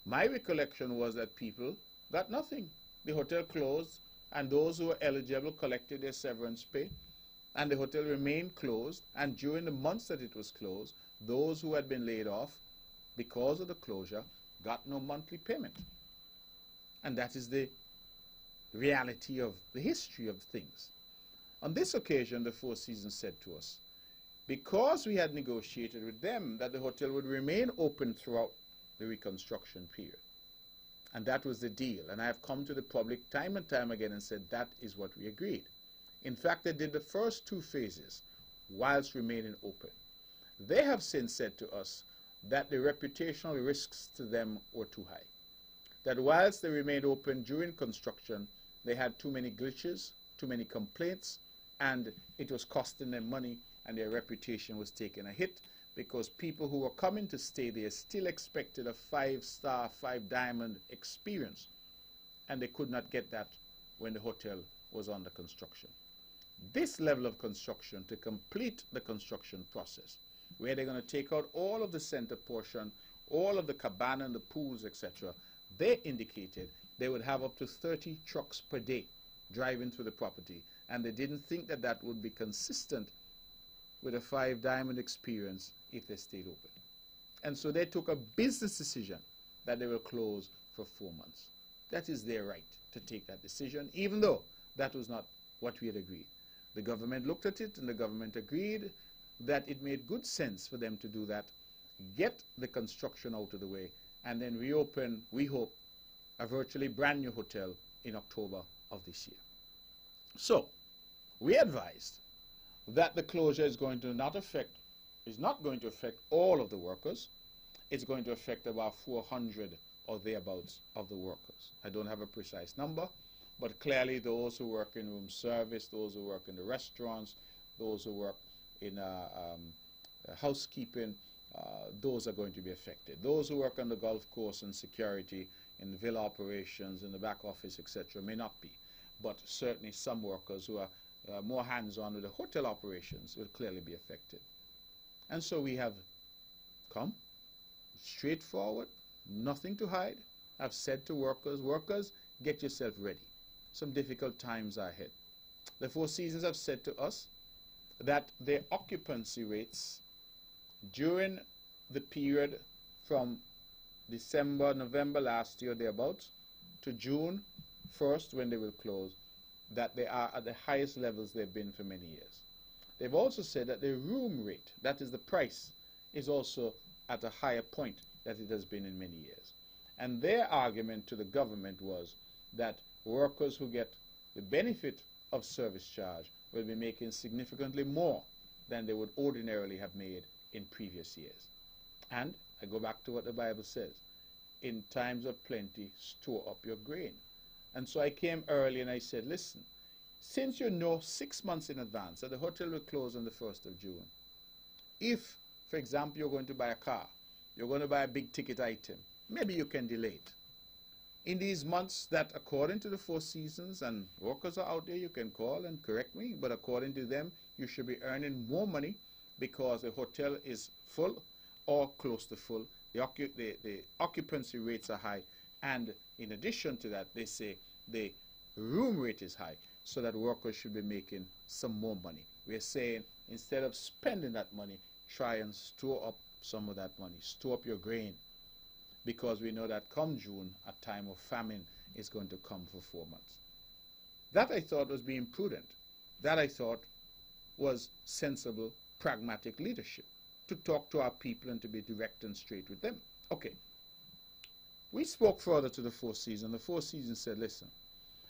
My recollection was that people got nothing. The hotel closed, and those who were eligible collected their severance pay, and the hotel remained closed, and during the months that it was closed, those who had been laid off because of the closure got no monthly payment. And that is the reality of the history of things. On this occasion, the Four Seasons said to us, because we had negotiated with them that the hotel would remain open throughout the reconstruction period, and that was the deal, and I have come to the public time and time again and said that is what we agreed. In fact, they did the first 2 phases whilst remaining open. They have since said to us that the reputational risks to them were too high, that whilst they remained open during construction, they had too many glitches, too many complaints, and it was costing them money, and their reputation was taking a hit because people who were coming to stay there still expected a 5-star, 5-diamond experience, and they could not get that when the hotel was under construction. This level of construction, to complete the construction process, where they're going to take out all of the center portion, all of the cabana and the pools, etc., they indicated they would have up to 30 trucks per day driving through the property, and they didn't think that that would be consistent with a 5-diamond experience if they stayed open. And so they took a business decision that they will close for 4 months. That is their right to take that decision, even though that was not what we had agreed. The government looked at it, and the government agreed that it made good sense for them to do that, get the construction out of the way, and then reopen, we hope, a virtually brand new hotel in October of this year. So, we advised that the closure is not going to affect all of the workers. It's going to affect about 400 or thereabouts of the workers. I don't have a precise number, but clearly those who work in room service, those who work in the restaurants, those who work in housekeeping, those are going to be affected. Those who work on the golf course and security, in the villa operations, in the back office, etc., may not be. But certainly some workers who are more hands-on with the hotel operations will clearly be affected. And so we have come straightforward, nothing to hide. I've said to workers, get yourself ready. Some difficult times are ahead. The Four Seasons have said to us that their occupancy rates during the period from December, November last year, thereabouts, to June 1st when they will close, that they are at the highest levels they've been for many years. They've also said that the room rate, that is the price, is also at a higher point than it has been in many years. And their argument to the government was that workers who get the benefit of service charge will be making significantly more than they would ordinarily have made in previous years. And I go back to what the Bible says, in times of plenty, store up your grain. And so I came early and I said, listen, since you know 6 months in advance that the hotel will close on the 1st of June, if, for example, you're going to buy a car, you're going to buy a big ticket item, maybe you can delay it. In these months that, according to the Four Seasons, and workers are out there, you can call and correct me, but according to them, you should be earning more money because the hotel is full or close to full. The occupancy rates are high, and in addition to that, they say the room rate is high, so that workers should be making some more money. We're saying instead of spending that money, try and store up some of that money. Store up your grain, because we know that come June, a time of famine is going to come for 4 months. That I thought was being prudent. That I thought was sensible, pragmatic leadership, to talk to our people and to be direct and straight with them. Okay. We spoke further to the Four Seasons. The Four Seasons said, listen,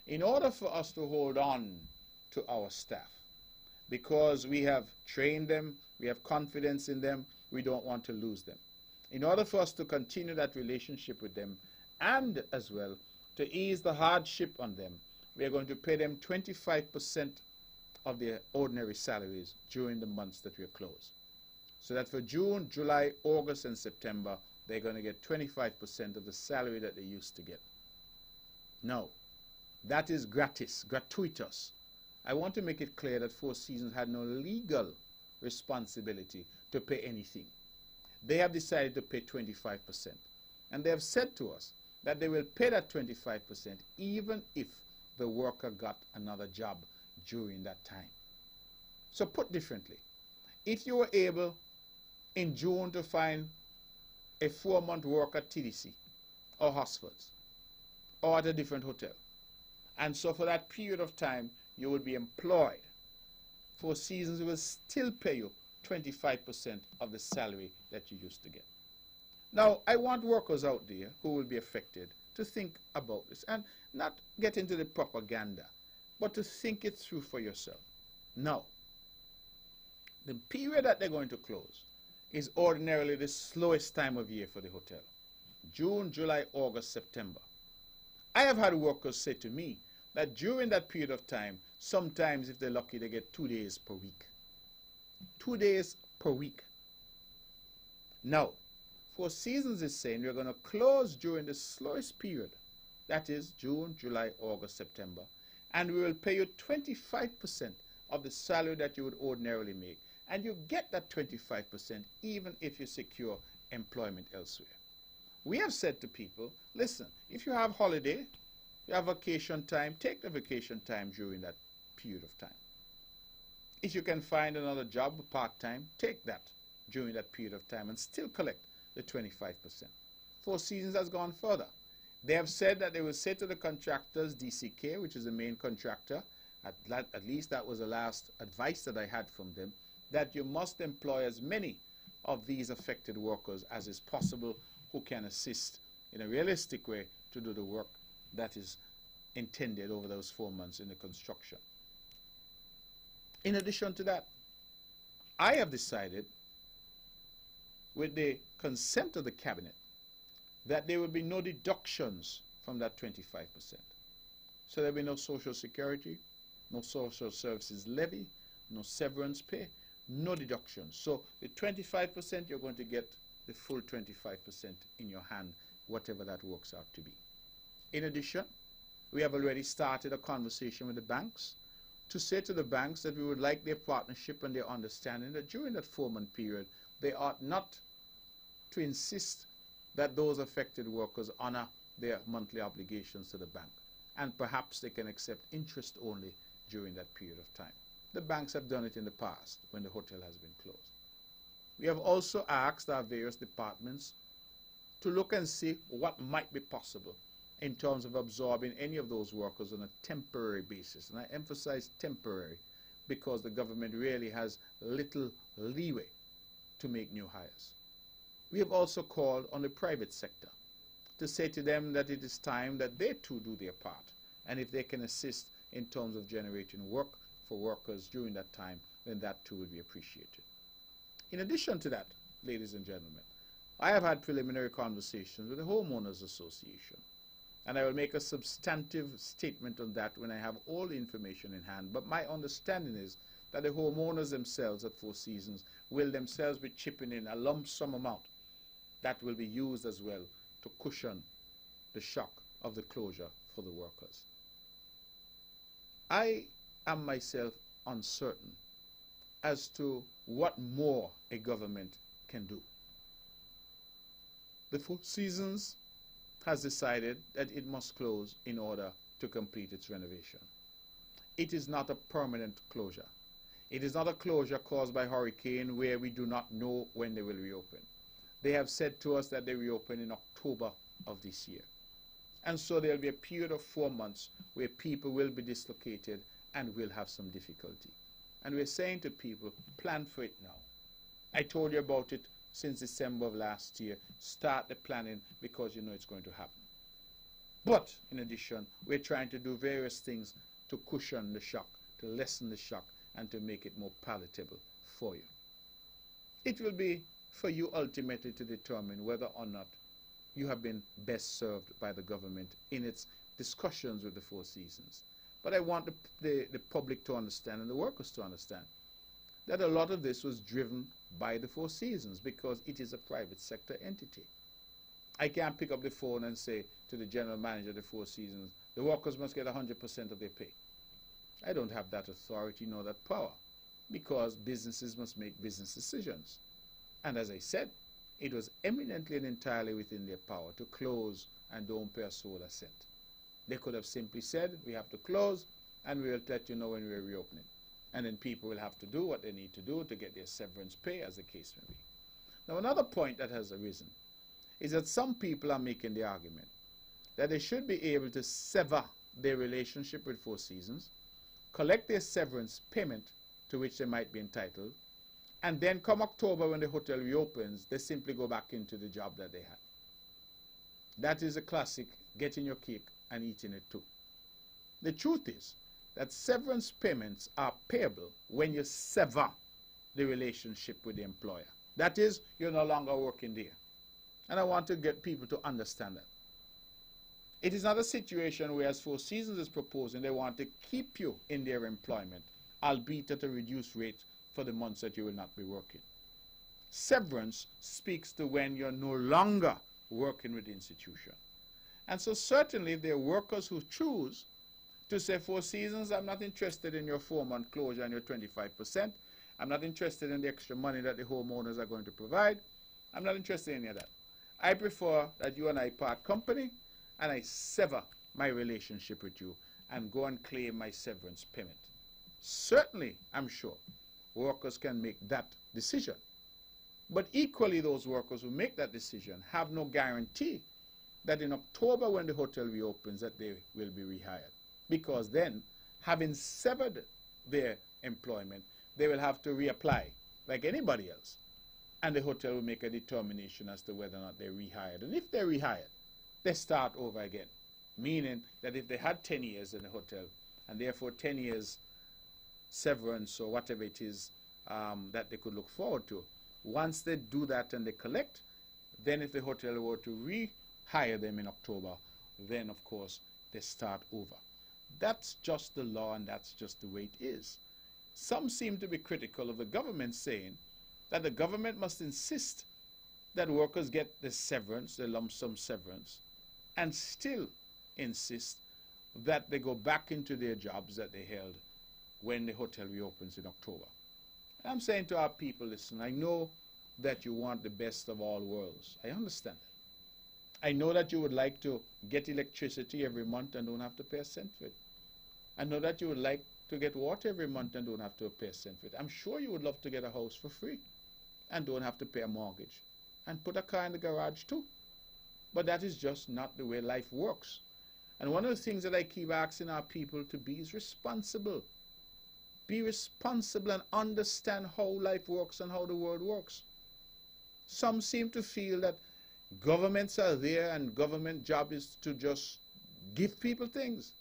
in order for us to hold on to our staff, because we have trained them, we have confidence in them, we don't want to lose them. In order for us to continue that relationship with them, and as well to ease the hardship on them, we are going to pay them 25% of their ordinary salaries during the months that we're closed. So that for June, July, August, and September, they're going to get 25% of the salary that they used to get. No, that is gratis, gratuitous. I want to make it clear that Four Seasons had no legal responsibility to pay anything. They have decided to pay 25%. And they have said to us that they will pay that 25% even if the worker got another job during that time. So put differently, if you were able in June to find a 4-month work at TDC or Hosfords or at a different hotel, and so for that period of time you will be employed, Four Seasons will still pay you 25% of the salary that you used to get. Now, I want workers out there who will be affected to think about this and not get into the propaganda, but to think it through for yourself. Now, the period that they're going to close is ordinarily the slowest time of year for the hotel. June, July, August, September. I have had workers say to me that during that period of time, sometimes if they're lucky, they get 2 days per week. 2 days per week. Now, Four Seasons is saying we're going to close during the slowest period, that is June, July, August, September, and we will pay you 25% of the salary that you would ordinarily make, and you get that 25% even if you secure employment elsewhere. We have said to people, listen, if you have holiday, you have vacation time, take the vacation time during that period of time. If you can find another job part-time, take that during that period of time and still collect the 25%. Four Seasons has gone further. They have said that they will say to the contractors, DCK, which is the main contractor, at least that was the last advice that I had from them, that you must employ as many of these affected workers as is possible who can assist in a realistic way to do the work that is intended over those 4 months in the construction. In addition to that, I have decided, with the consent of the cabinet, that there will be no deductions from that 25%. So there will be no social security, no social services levy, no severance pay, no deductions. So the 25%, you're going to get the full 25% in your hand, whatever that works out to be. In addition, we have already started a conversation with the banks to say to the banks that we would like their partnership and their understanding that during that 4-month period, they ought not to insist that those affected workers honor their monthly obligations to the bank. And perhaps they can accept interest only during that period of time. The banks have done it in the past when the hotel has been closed. We have also asked our various departments to look and see what might be possible in terms of absorbing any of those workers on a temporary basis. And I emphasize temporary because the government really has little leeway to make new hires. We have also called on the private sector to say to them that it is time that they too do their part. And if they can assist in terms of generating work for workers during that time, then that too would be appreciated. In addition to that, ladies and gentlemen, I have had preliminary conversations with the Homeowners Association. And I will make a substantive statement on that when I have all the information in hand. But my understanding is that the homeowners themselves at Four Seasons will themselves be chipping in a lump sum amount that will be used as well to cushion the shock of the closure for the workers. I am myself uncertain as to what more a government can do. The Four Seasons has decided that it must close in order to complete its renovation. It is not a permanent closure. It is not a closure caused by hurricane where we do not know when they will reopen. They have said to us that they reopen in October of this year. And so there will be a period of 4 months where people will be dislocated and will have some difficulty. And we're saying to people, plan for it now. I told you about it since December of last year. Start the planning because you know it's going to happen. But in addition, we're trying to do various things to cushion the shock, to lessen the shock, and to make it more palatable for you. It will be for you ultimately to determine whether or not you have been best served by the government in its discussions with the Four Seasons. But I want the public to understand and the workers to understand that a lot of this was driven by the Four Seasons because it is a private sector entity. I can't pick up the phone and say to the general manager of the Four Seasons, the workers must get 100% of their pay. I don't have that authority nor that power because businesses must make business decisions. And as I said, it was eminently and entirely within their power to close and don't pay a soul a cent. They could have simply said, we have to close and we will let you know when we're reopening. And then people will have to do what they need to do to get their severance pay, as the case may be. Now, another point that has arisen is that some people are making the argument that they should be able to sever their relationship with Four Seasons, collect their severance payment to which they might be entitled, and then come October when the hotel reopens, they simply go back into the job that they had. That is a classic getting your cake and eating it too. The truth is that severance payments are payable when you sever the relationship with the employer. That is, you're no longer working there. And I want to get people to understand that. It is not a situation where, as Four Seasons is proposing, they want to keep you in their employment, albeit at a reduced rate for the months that you will not be working. Severance speaks to when you're no longer working with the institution. And so certainly if there are workers who choose to say, Four Seasons, I'm not interested in your 4-month closure and your 25%. I'm not interested in the extra money that the homeowners are going to provide. I'm not interested in any of that. I prefer that you and I part company and I sever my relationship with you and go and claim my severance payment. Certainly, I'm sure, workers can make that decision. But equally, those workers who make that decision have no guarantee that in October when the hotel reopens that they will be rehired. Because then, having severed their employment, they will have to reapply like anybody else. And the hotel will make a determination as to whether or not they're rehired. And if they're rehired, they start over again. Meaning that if they had 10 years in the hotel, and therefore 10 years severance or whatever it is that they could look forward to, once they do that and they collect, then if the hotel were to rehire them in October, then of course they start over. That's just the law and that's just the way it is. Some seem to be critical of the government, saying that the government must insist that workers get the severance, the lump sum severance, and still insist that they go back into their jobs that they held when the hotel reopens in October. And I'm saying to our people, listen, I know that you want the best of all worlds. I understand that. I know that you would like to get electricity every month and don't have to pay a cent for it. I know that you would like to get water every month and don't have to pay a cent for it. I'm sure you would love to get a house for free and don't have to pay a mortgage and put a car in the garage too. But that is just not the way life works. And one of the things that I keep asking our people to be is responsible. Be responsible and understand how life works and how the world works. Some seem to feel that governments are there and government job is to just give people things.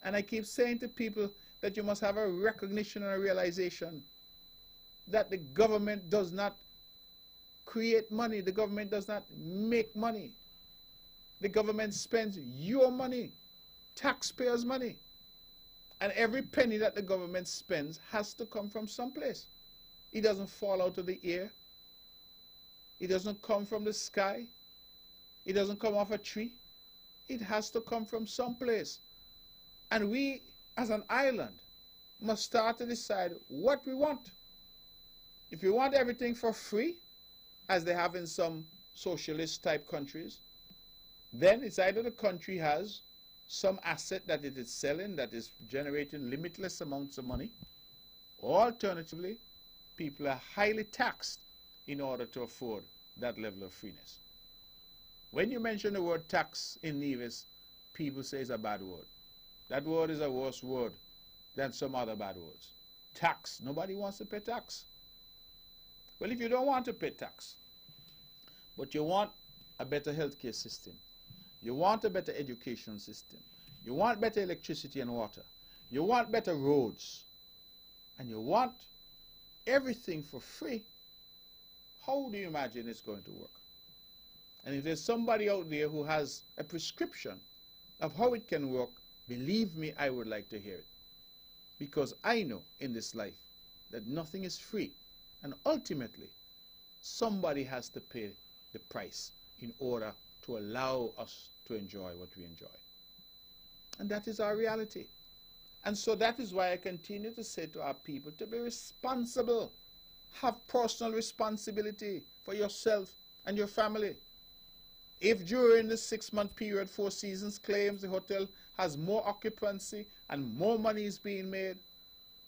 And I keep saying to people that you must have a recognition and a realization that the government does not create money. The government does not make money. The government spends your money, taxpayers' money. And every penny that the government spends has to come from someplace. It doesn't fall out of the air. It doesn't come from the sky. It doesn't come off a tree. It has to come from someplace. And we, as an island, must start to decide what we want. If we want everything for free, as they have in some socialist type countries, then it's either the country has some asset that it is selling that is generating limitless amounts of money, or alternatively, people are highly taxed in order to afford that level of freeness. When you mention the word tax in Nevis, people say it's a bad word. That word is a worse word than some other bad words. Tax. Nobody wants to pay tax. Well, if you don't want to pay tax, but you want a better healthcare system, you want a better education system, you want better electricity and water, you want better roads, and you want everything for free, how do you imagine it's going to work? And if there's somebody out there who has a prescription of how it can work, Believe me, I would like to hear it. Because I know in this life that nothing is free. And ultimately, somebody has to pay the price in order to allow us to enjoy what we enjoy. And that is our reality. And so that is why I continue to say to our people to be responsible. Have personal responsibility for yourself and your family. If during the 6-month period Four Seasons claims the hotel has more occupancy and more money is being made,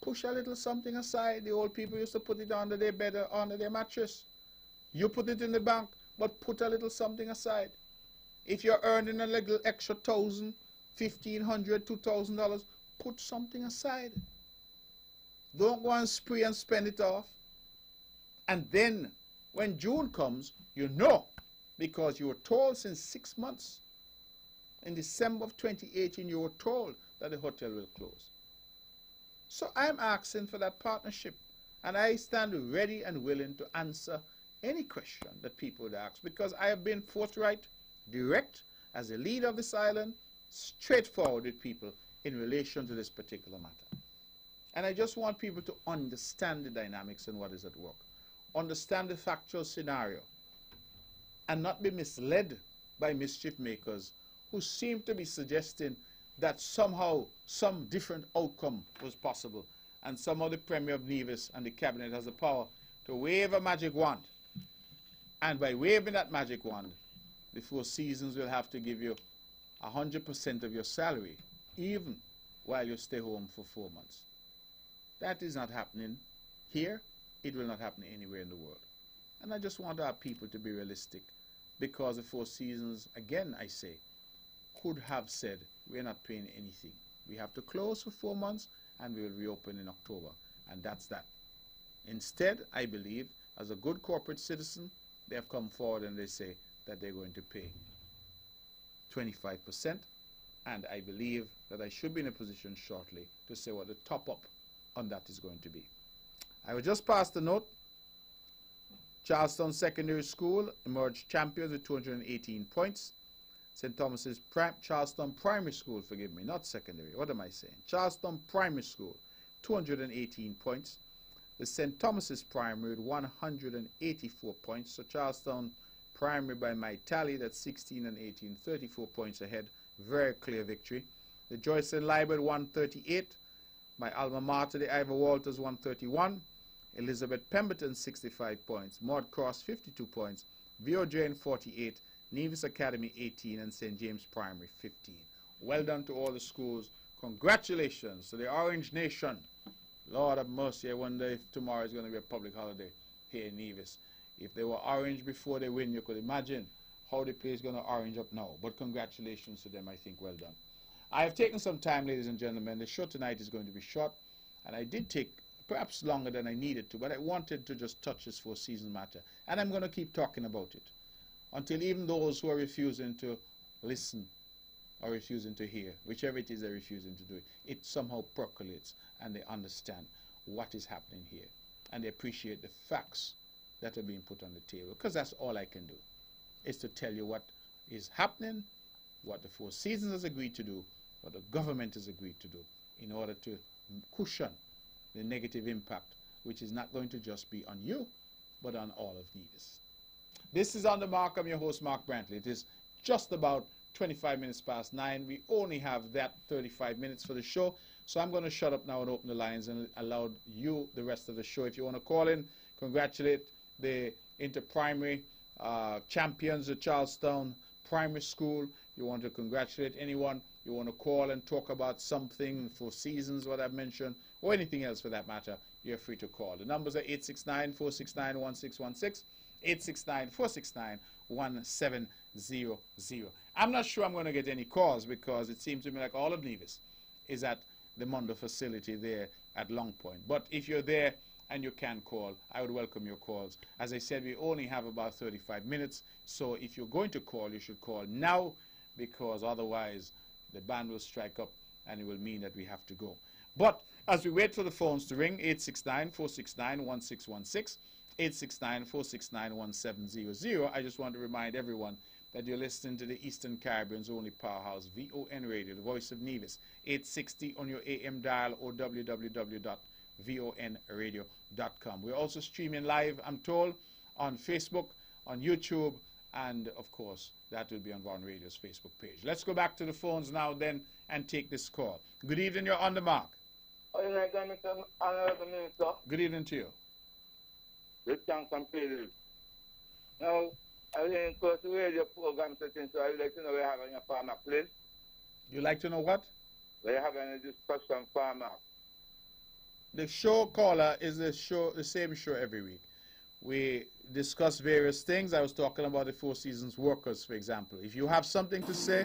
push a little something aside. The old people used to put it under their bed or under their mattress. You put it in the bank, but put a little something aside. If you're earning a little extra $1,000, $1,500, $2,000, put something aside. Don't go and spree and spend it off. And then when June comes, you know, because you were told since 6 months. In December of 2018, you were told that the hotel will close. So I'm asking for that partnership. And I stand ready and willing to answer any question that people would ask, because I have been forthright, direct, as a leader of this island, straightforward with people in relation to this particular matter. And I just want people to understand the dynamics and what is at work. Understand the factual scenario. And not be misled by mischief makers who seem to be suggesting that somehow some different outcome was possible. And somehow the Premier of Nevis and the Cabinet has the power to wave a magic wand. And by waving that magic wand, the Four Seasons will have to give you 100% of your salary, even while you stay home for 4 months. That is not happening here. It will not happen anywhere in the world. And I just want our people to be realistic, because the Four Seasons, again I say, could have said, we're not paying anything. We have to close for 4 months and we will reopen in October. And that's that. Instead, I believe, as a good corporate citizen, they have come forward and they say that they're going to pay 25%. And I believe that I should be in a position shortly to say what the top up on that is going to be. I will just pass the note. Charlestown Secondary School emerged champions with 218 points. St. Thomas's Charlestown Primary School, forgive me, not secondary. What am I saying? Charlestown Primary School, 218 points. The St. Thomas's Primary with 184 points. So Charlestown Primary, by my tally, that's 16 and 18, 34 points ahead. Very clear victory. The Joyce and Liber 138. My alma mater, the Ivor Walters, 131. Elizabeth Pemberton, 65 points. Maud Cross, 52 points. Vio Jane, 48. Nevis Academy, 18. And St. James Primary, 15. Well done to all the schools. Congratulations to the Orange Nation. Lord have mercy, I wonder if tomorrow is going to be a public holiday here in Nevis. If they were orange before they win, you could imagine how the place is going to orange up now. But congratulations to them, I think. Well done. I have taken some time, ladies and gentlemen. The show tonight is going to be short, and I did take perhaps longer than I needed to, but I wanted to just touch this Four Seasons matter. And I'm going to keep talking about it until even those who are refusing to listen or refusing to hear, whichever it is they're refusing to do it, it somehow percolates and they understand what is happening here. And they appreciate the facts that are being put on the table, because that's all I can do, is to tell you what is happening, what the Four Seasons has agreed to do, what the government has agreed to do, in order to cushion the negative impact, which is not going to just be on you, but on all of Nevis. This is On the Mark. I'm your host, Mark Brantley. It is just about 25 minutes past 9. We only have that 35 minutes for the show, so I'm going to shut up now and open the lines and allow you the rest of the show. If you want to call in, congratulate the inter-primary champions at Charlestown Primary School. You want to congratulate anyone, you want to call and talk about something, Four Seasons, what I've mentioned, or anything else for that matter, you're free to call. The numbers are 869-469-1616, 869-469-1700. I'm not sure I'm going to get any calls, because it seems to me like all of Nevis is at the Mondo facility there at Long Point. But if you're there and you can call, I would welcome your calls. As I said, we only have about 35 minutes, so if you're going to call, you should call now, because otherwise the band will strike up and it will mean that we have to go. But as we wait for the phones to ring, 869-469-1616, 869-469-1700, I just want to remind everyone that you're listening to the Eastern Caribbean's only powerhouse, VON Radio, the voice of Nevis, 860 on your AM dial or www.vonradio.com. We're also streaming live, I'm told, on Facebook, on YouTube, and of course, that will be on VON Radio's Facebook page. Let's go back to the phones now then and take this call. Good evening, you're on the mark. Good evening to you. Good thanks and praises. Now, I didn't go to radio program setting, so I would like to know where you have on your farmer, please. You like to know what? Where you have any discussion farmer. The show caller is the same show every week. We discuss various things. I was talking about the Four Seasons workers, for example. If you have something to say.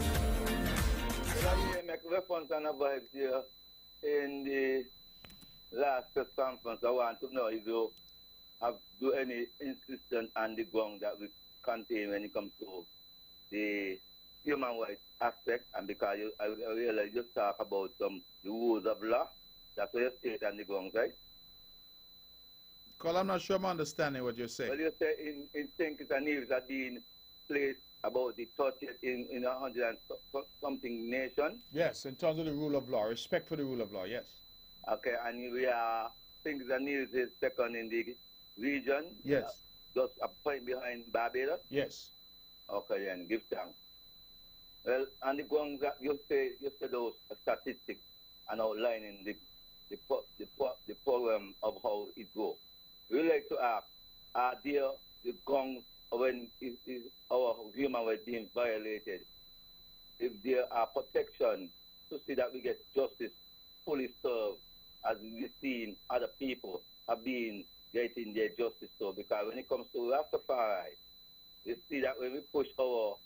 I make reference and about here in the last press conference. I want to know if you do any insistence on the ground that we contain when it comes to the human rights aspect, and because I realize you talk about the rules of law. That's what you state on the ground, right? Cole, I'm not sure I'm understanding what you're saying. Well, you say in St. Kitts and Nevis are being placed about the 30th in 100 and something nation. Yes, in terms of the rule of law, respect for the rule of law, yes. Okay, and we are, St. Kitts and Nevis is second in the region. Yes. Just a point behind Barbados. Yes. Okay, then give thanks. Well, and the grounds that you say those statistics and outlining the program of how it goes. We like to ask, are there the grounds when is our human rights being violated? If there are protection to see that we get justice fully served, as we've seen other people have been getting their justice served. Because when it comes to Rastafari, we see that when we push our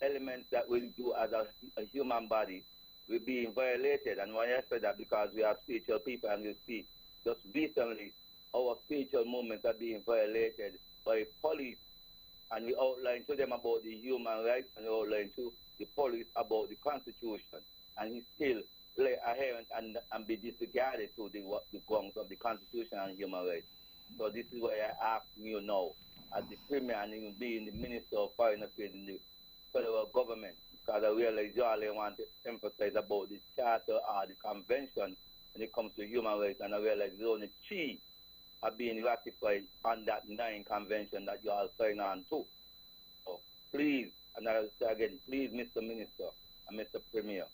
elements that we do as a human body, we're being violated. And why I say that, because we are spiritual people, and you see just recently our spiritual movements are being violated by police, and we outline to them about the human rights, and we outline to the police about the Constitution, and he still play adherent and be disregarded to the grounds of the Constitution and human rights. So this is why I ask you now, as the Premier and even being the Minister of Foreign Affairs in the federal government, because I realize you all want to emphasize about the charter or the convention when it comes to human rights, and I realize there's only 3 are being ratified on that 9 convention that you all sign on to. So please, and I'll say again, please, Mr. Minister and Mr. Premier,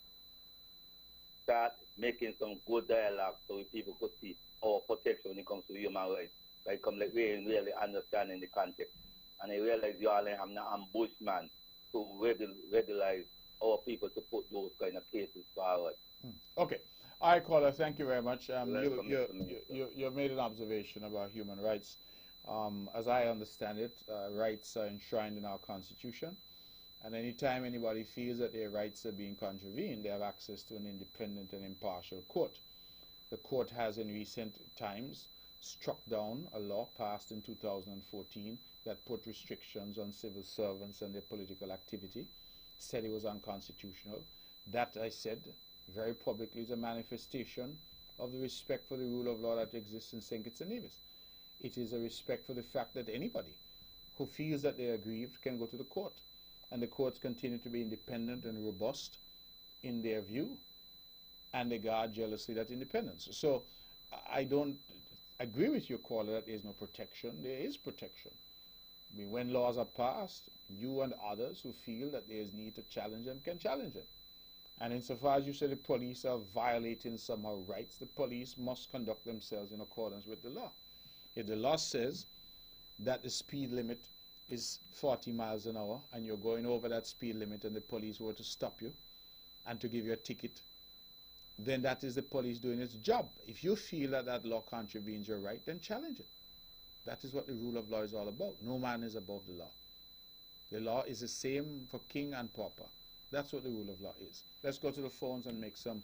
start making some good dialogue so people could see our protection when it comes to human rights. Like really understanding the context. And I realize you all have an ambushment to regularize our people to put those kind of cases forward. Okay. All right, caller, thank you very much. You made an observation about human rights. As I understand it, rights are enshrined in our Constitution. And anytime anybody feels that their rights are being contravened, they have access to an independent and impartial court. The court has in recent times struck down a law passed in 2014 that put restrictions on civil servants and their political activity, said it was unconstitutional. That, I said very publicly, is a manifestation of the respect for the rule of law that exists in St. Kitts and Nevis. It is a respect for the fact that anybody who feels that they are aggrieved can go to the court. And the courts continue to be independent and robust in their view, and they guard jealously that independence. So I don't agree with your caller that there is no protection. There is protection. I mean, when laws are passed, you and others who feel that there is need to challenge them can challenge them. And insofar as you say the police are violating somehow rights, the police must conduct themselves in accordance with the law. If the law says that the speed limit is 40 miles an hour and you're going over that speed limit and the police were to stop you and to give you a ticket, then that is the police doing its job. If you feel that that law contravenes your right, then challenge it. That is what the rule of law is all about. No man is above the law. The law is the same for king and pauper. That's what the rule of law is. Let's go to the phones and make some,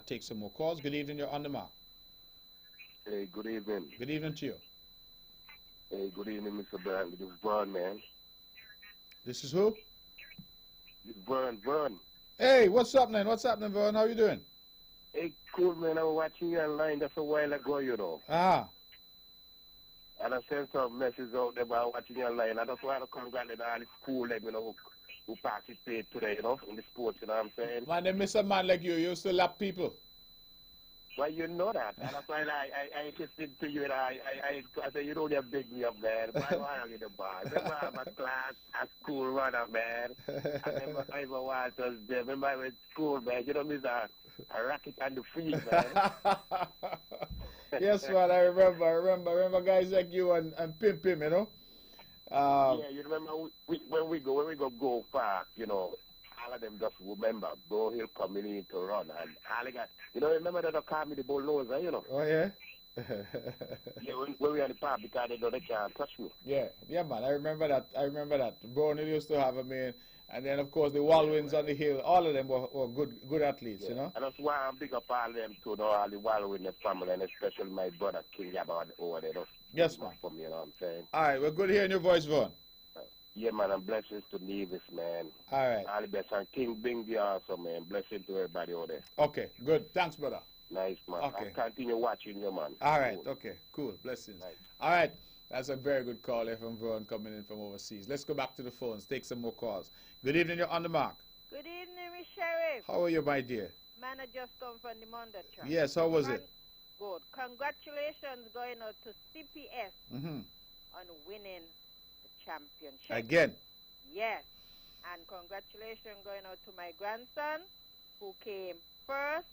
take some more calls. Good evening, you're on the mark. Hey, good evening. Good evening to you. Hey, good evening, Mr. Brown. This is Vern, man. This is who? This is Vern. Hey, what's up, man? What's happening, Vern? How you doing? Hey, cool, man. I was watching you online just a while ago, you know. Ah. And I sent some messages out there about watching your line. I just want to congratulate all the school, like, you know, who participate today, you know, in the sports, you know what I'm saying? Man, they miss a man like you. You used to lap people. Well, you know that. And that's why I listened to you, and I said, you don't have big me up, man. Why are you the boss? Remember I have a class at school runner, man. I remember Ivor Walters there. Remember I went to school, man. You don't miss a racket on the field, man. Yes, man, I remember guys like you and Pim Pim, you know. Yeah, you remember when we go far, you know, all of them just remember Bo Hill coming in to run, and all they got, you know, remember that they call me the bulldozer, you know. Oh yeah. Yeah, when we on the park because they know they can't touch me. Yeah, man, I remember that. Brownhill used to have a man, and then of course the Walwins on the hill. All of them were good athletes, Yeah. you know. And that's why I'm big up all of them too, you know, all the Walwin family, and especially my brother King Yabba over there. Yes, man. For me, you know what I'm saying? All right, we're good hearing your voice, Vaughn. Yeah, man, and blessings to Nevis, man. All right. All the best. And King Bingy also, man. Blessings to everybody over there. Okay, good. Thanks, brother. Nice, man. Okay. I'll continue watching you, man. All right, Cool. okay, cool. Blessings. Nice. All right, that's a very good call there from Vaughn coming in from overseas. Let's go back to the phones, take some more calls. Good evening, you're on the mark. Good evening, Miss Sheriff. How are you, my dear? Man, I just come from the Monday track. Yes, how was it? Good. Congratulations going out to CPS Mm-hmm. on winning the championship. Again. Yes. And congratulations going out to my grandson who came first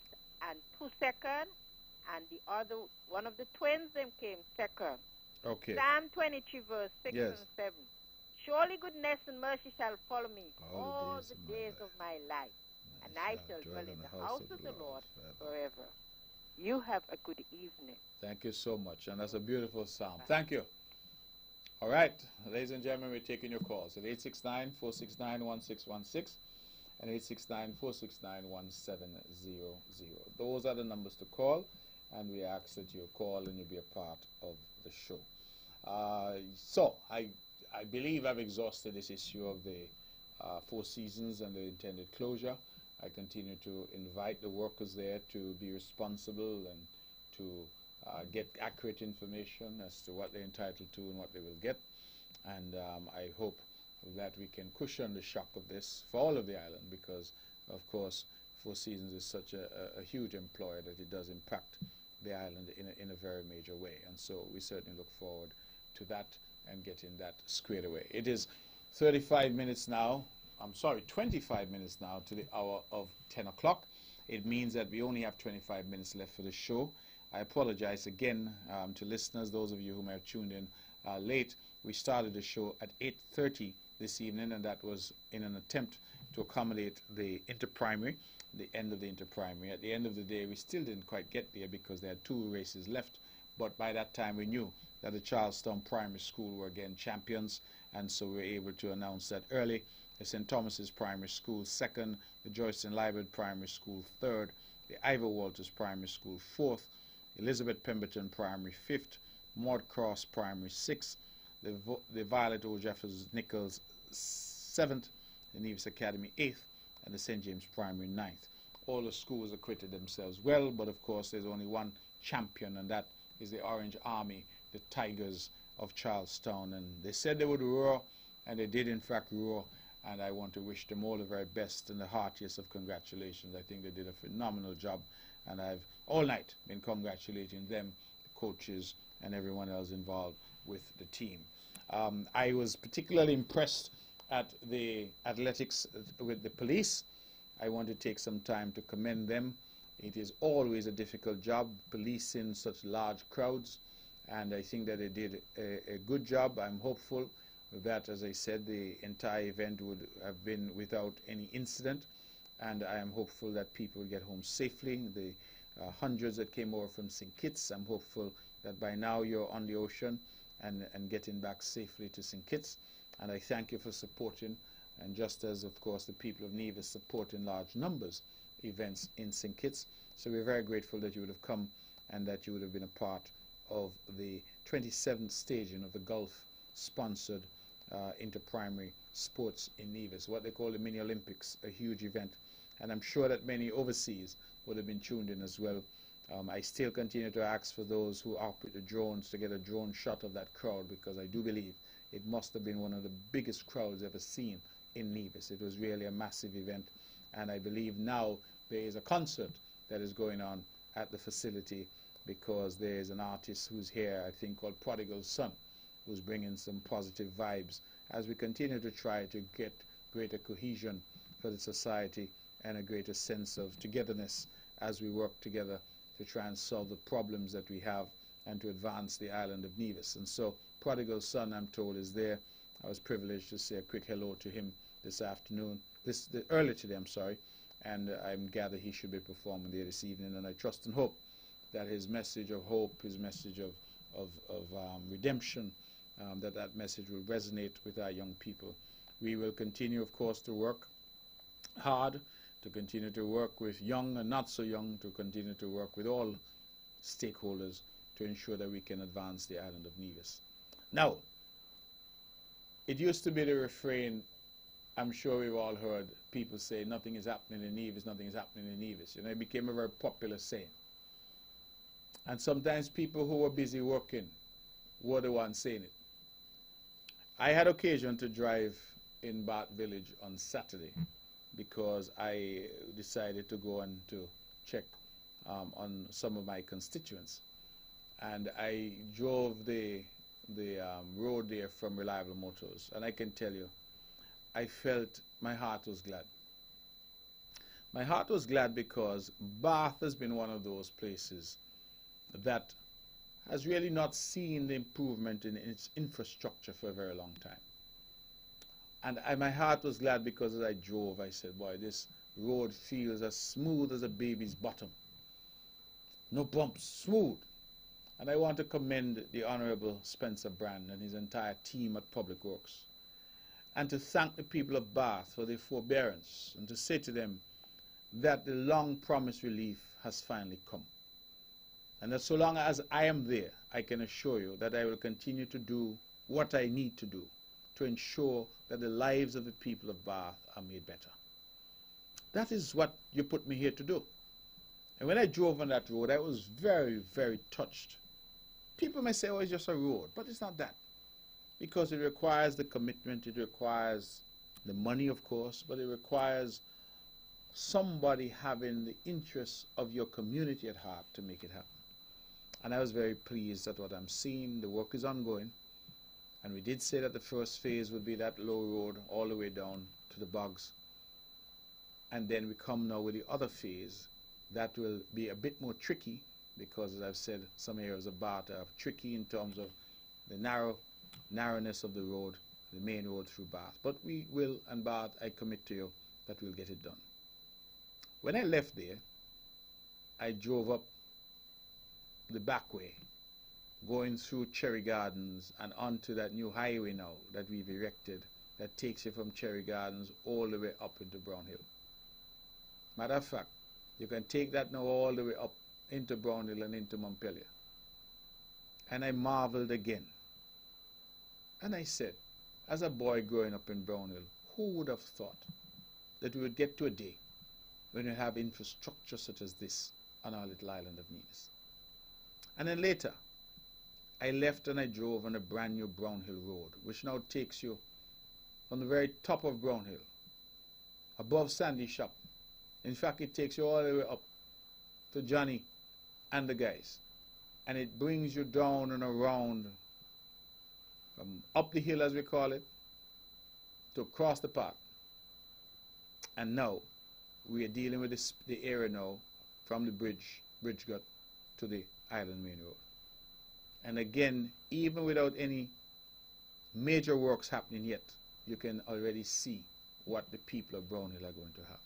and 2 second, and the other, one of the twins, them came second. Okay. Psalm 23 verse 6 Yes. and 7. Surely goodness and mercy shall follow me All all the days of my life, and I shall dwell in the house of the Lord forever. You have a good evening. Thank you so much, and that's a beautiful psalm. Thank you. All right, ladies and gentlemen, we're taking your calls at 869-469-1616 and 869-469-1700. Those are the numbers to call, and we ask that you call and you'll be a part of the show. So I believe I've exhausted this issue of the Four Seasons and the intended closure. I continue to invite the workers there to be responsible and to get accurate information as to what they're entitled to and what they will get. And I hope that we can cushion the shock of this for all of the island, because, of course, Four Seasons is such a huge employer that it does impact the island in a very major way. And so we certainly look forward to that and getting that squared away. It is 25 minutes now to the hour of 10 o'clock. It means that we only have 25 minutes left for the show. I apologize again to listeners, those of you who may have tuned in late. We started the show at 8:30 this evening, and that was in an attempt to accommodate the interprimary, the end of the interprimary. At the end of the day, we still didn't quite get there because there had 2 races left, but by that time we knew that the Charlestown Primary School were again champions, and so we were able to announce that early. The St. Thomas's Primary School second, the Joyce and Liebert Primary School third, the Ivor Walters Primary School fourth, Elizabeth Pemberton Primary fifth, Maud Cross Primary sixth, the Violet O. Jeffers Nichols seventh, the Nevis Academy eighth, and the St. James Primary ninth. All the schools acquitted themselves well, but of course there's only one champion, and that is the Orange Army, the Tigers of Charlestown. And they said they would roar, and they did in fact roar. And I want to wish them all the very best and the heartiest of congratulations. I think they did a phenomenal job, and I've all night been congratulating them, the coaches, and everyone else involved with the team. I was particularly impressed at the athletics with the police. I want to take some time to commend them. It is always a difficult job policing such large crowds, and I think that they did a good job. I'm hopeful that, as I said, the entire event would have been without any incident, and I am hopeful that people will get home safely. The hundreds that came over from St. Kitts, I'm hopeful that by now you're on the ocean and getting back safely to St. Kitts, and I thank you for supporting, and just as, of course, the people of Nevis support in large numbers events in St. Kitts, so we're very grateful that you would have come and that you would have been a part of the 27th staging of the Gulf-sponsored inter-primary sports in Nevis, what they call the Mini Olympics, a huge event. And I'm sure that many overseas would have been tuned in as well I still continue to ask for those who operate the drones to get a drone shot of that crowd, because I do believe it must have been one of the biggest crowds ever seen in Nevis. It was really a massive event, and I believe now there is a concert that is going on at the facility, because there is an artist who's here, I think, called Prodigal Son, who's bringing some positive vibes as we continue to try to get greater cohesion for the society and a greater sense of togetherness as we work together to try and solve the problems that we have and to advance the island of Nevis. And so Prodigal Son, I'm told, is there. I was privileged to say a quick hello to him this afternoon, earlier today, I'm sorry, and I gather he should be performing there this evening, and I trust and hope that his message of hope, his message of redemption, that message will resonate with our young people. We will continue, of course, to work hard, to continue to work with young and not so young, to continue to work with all stakeholders to ensure that we can advance the island of Nevis. Now, it used to be the refrain, I'm sure we've all heard people say, nothing is happening in Nevis, nothing is happening in Nevis. You know, it became a very popular saying. And sometimes people who were busy working were the ones saying it. I had occasion to drive in Bath Village on Saturday because I decided to go and to check on some of my constituents. And I drove the road there from Reliable Motors, and I can tell you, I felt my heart was glad. My heart was glad because Bath has been one of those places that has really not seen the improvement in its infrastructure for a very long time. And my heart was glad because as I drove, I said, boy, this road feels as smooth as a baby's bottom. No bumps, smooth. And I want to commend the Honorable Spencer Brand and his entire team at Public Works, and to thank the people of Bath for their forbearance, and to say to them that the long-promised relief has finally come. And that so long as I am there, I can assure you that I will continue to do what I need to do to ensure that the lives of the people of Bath are made better. That is what you put me here to do. And when I drove on that road, I was very, very touched. People may say, oh, it's just a road, but it's not that. Because it requires the commitment, it requires the money, of course, but it requires somebody having the interests of your community at heart to make it happen. And I was very pleased at what I'm seeing. The work is ongoing. And we did say that the first phase would be that low road all the way down to the bogs. And then we come now with the other phase that will be a bit more tricky, because as I've said, some areas of Bath are tricky in terms of the narrowness of the road, the main road through Bath. But we will, and Bath, I commit to you that we'll get it done. When I left there, I drove up the back way, going through Cherry Gardens and onto that new highway now that we've erected that takes you from Cherry Gardens all the way up into Brown Hill. Matter of fact, you can take that now all the way up into Brown Hill and into Montpelier. And I marveled again. And I said, as a boy growing up in Brown Hill, who would have thought that we would get to a day when we have infrastructure such as this on our little island of Nevis? And then later, I left and I drove on a brand new Brown Hill Road, which now takes you from the very top of Brown Hill, above Sandy Shop. In fact, it takes you all the way up to Johnny and the guys. And it brings you down and around, from up the hill as we call it, to across the park. And now, we are dealing with the area now from the bridge gut, to the Island Main Road. And again, even without any major works happening yet, you can already see what the people of Brown Hill are going to have.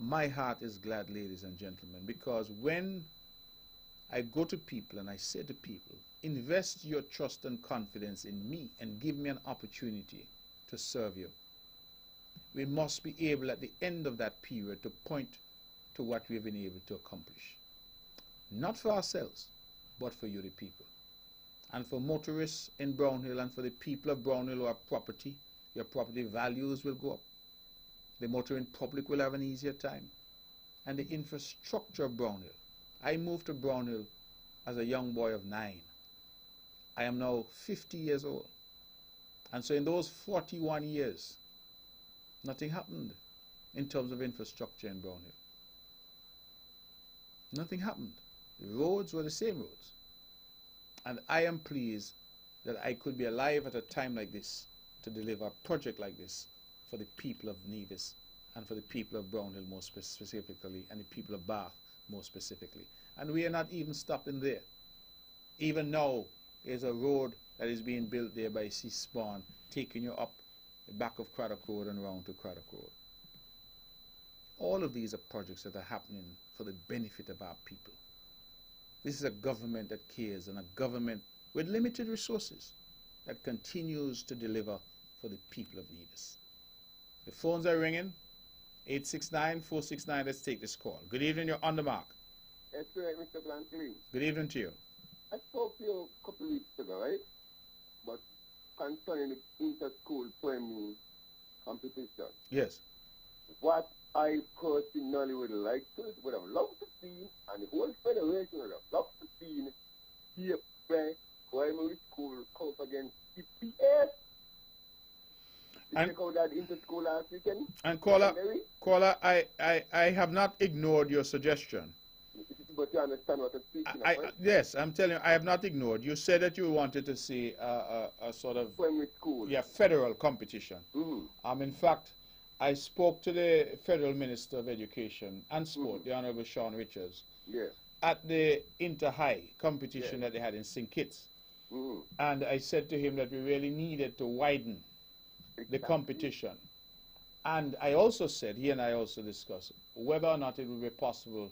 My heart is glad, ladies and gentlemen, because when I go to people and I say to people, invest your trust and confidence in me and give me an opportunity to serve you, we must be able at the end of that period to point to what we've been able to accomplish. Not for ourselves, but for you, the people. And for motorists in Brown Hill and for the people of Brown Hill who have property, your property values will go up. The motoring public will have an easier time. And the infrastructure of Brown Hill I moved to Brownhill as a young boy of 9. I am now 50 years old. And so in those 41 years, nothing happened in terms of infrastructure in Brownhill. Nothing happened. The roads were the same roads. And I am pleased that I could be alive at a time like this to deliver a project like this for the people of Nevis and for the people of Brownhill more specifically, and the people of Bath more specifically. And we are not even stopping there. Even now, there's a road that is being built there by Seaspawn, taking you up the back of Craddock Road and round to Craddock Road. All of these are projects that are happening for the benefit of our people. This is a government that cares, and a government with limited resources that continues to deliver for the people of Nevis. The phones are ringing. 869-469. Let's take this call. Good evening. You're on the mark. That's right, Mr. Blankley. Good evening to you. I spoke to you a couple of weeks ago, right? But concerning the inter-school primary competition. Yes. What I personally would have loved to see, and the whole federation would have loved to see, here primary school come against CPS. And check out that inter-school last weekend. And caller, I have not ignored your suggestion. But you understand what I'm speaking about? Yes, I'm telling you, I have not ignored. You said that you wanted to see a sort of primary school. Yeah, federal competition. Mm-hmm. In fact, I spoke to the Federal Minister of Education and Sport, the Honorable Sean Richards, at the inter-high competition that they had in St. Kitts. Mm-hmm. And I said to him that we really needed to widen the competition. And I also said, he and I also discussed whether or not it would be possible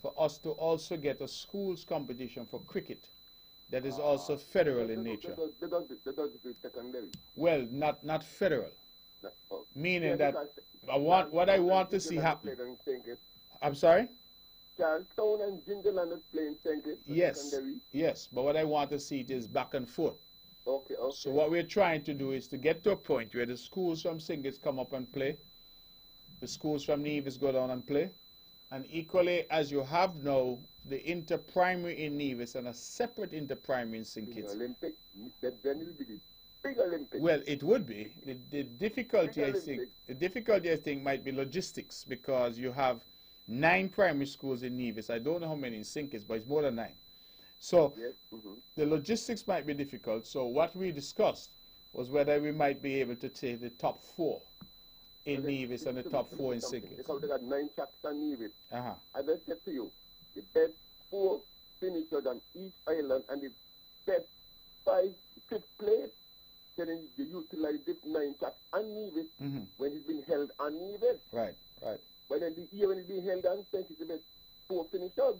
for us to also get a schools competition for cricket that is also federal in nature. They don't do secondary. Well, not federal. Meaning that what I want to see happen. I'm sorry? Charlestown and Gingerland is playing St. Kitts. Yes, but what I want to see it is back and forth. Okay. So what we're trying to do is to get to a point where the schools from St. Kitts come up and play, the schools from Nevis go down and play, and equally as you have now the inter-primary in Nevis and a separate inter-primary in St. Kitts. Olympic, then it will be the big Olympic. Well, it would be. The difficulty I think might be logistics, because you have 9 primary schools in Nevis. I don't know how many in St. Kitts, but it's more than 9. So the logistics might be difficult. So what we discussed was whether we might be able to take the top 4 in Nevis and the top 4 in St. Kitts. Because they got 9 chapters in Nevis. As I said to you, the best 4 finishers on each island, and the best 5th place, then they utilize this 9 chapters on Nevis when it's been held on Nevis. Right. But then the year when it's been held on St. Kitts, the best 4 finishers.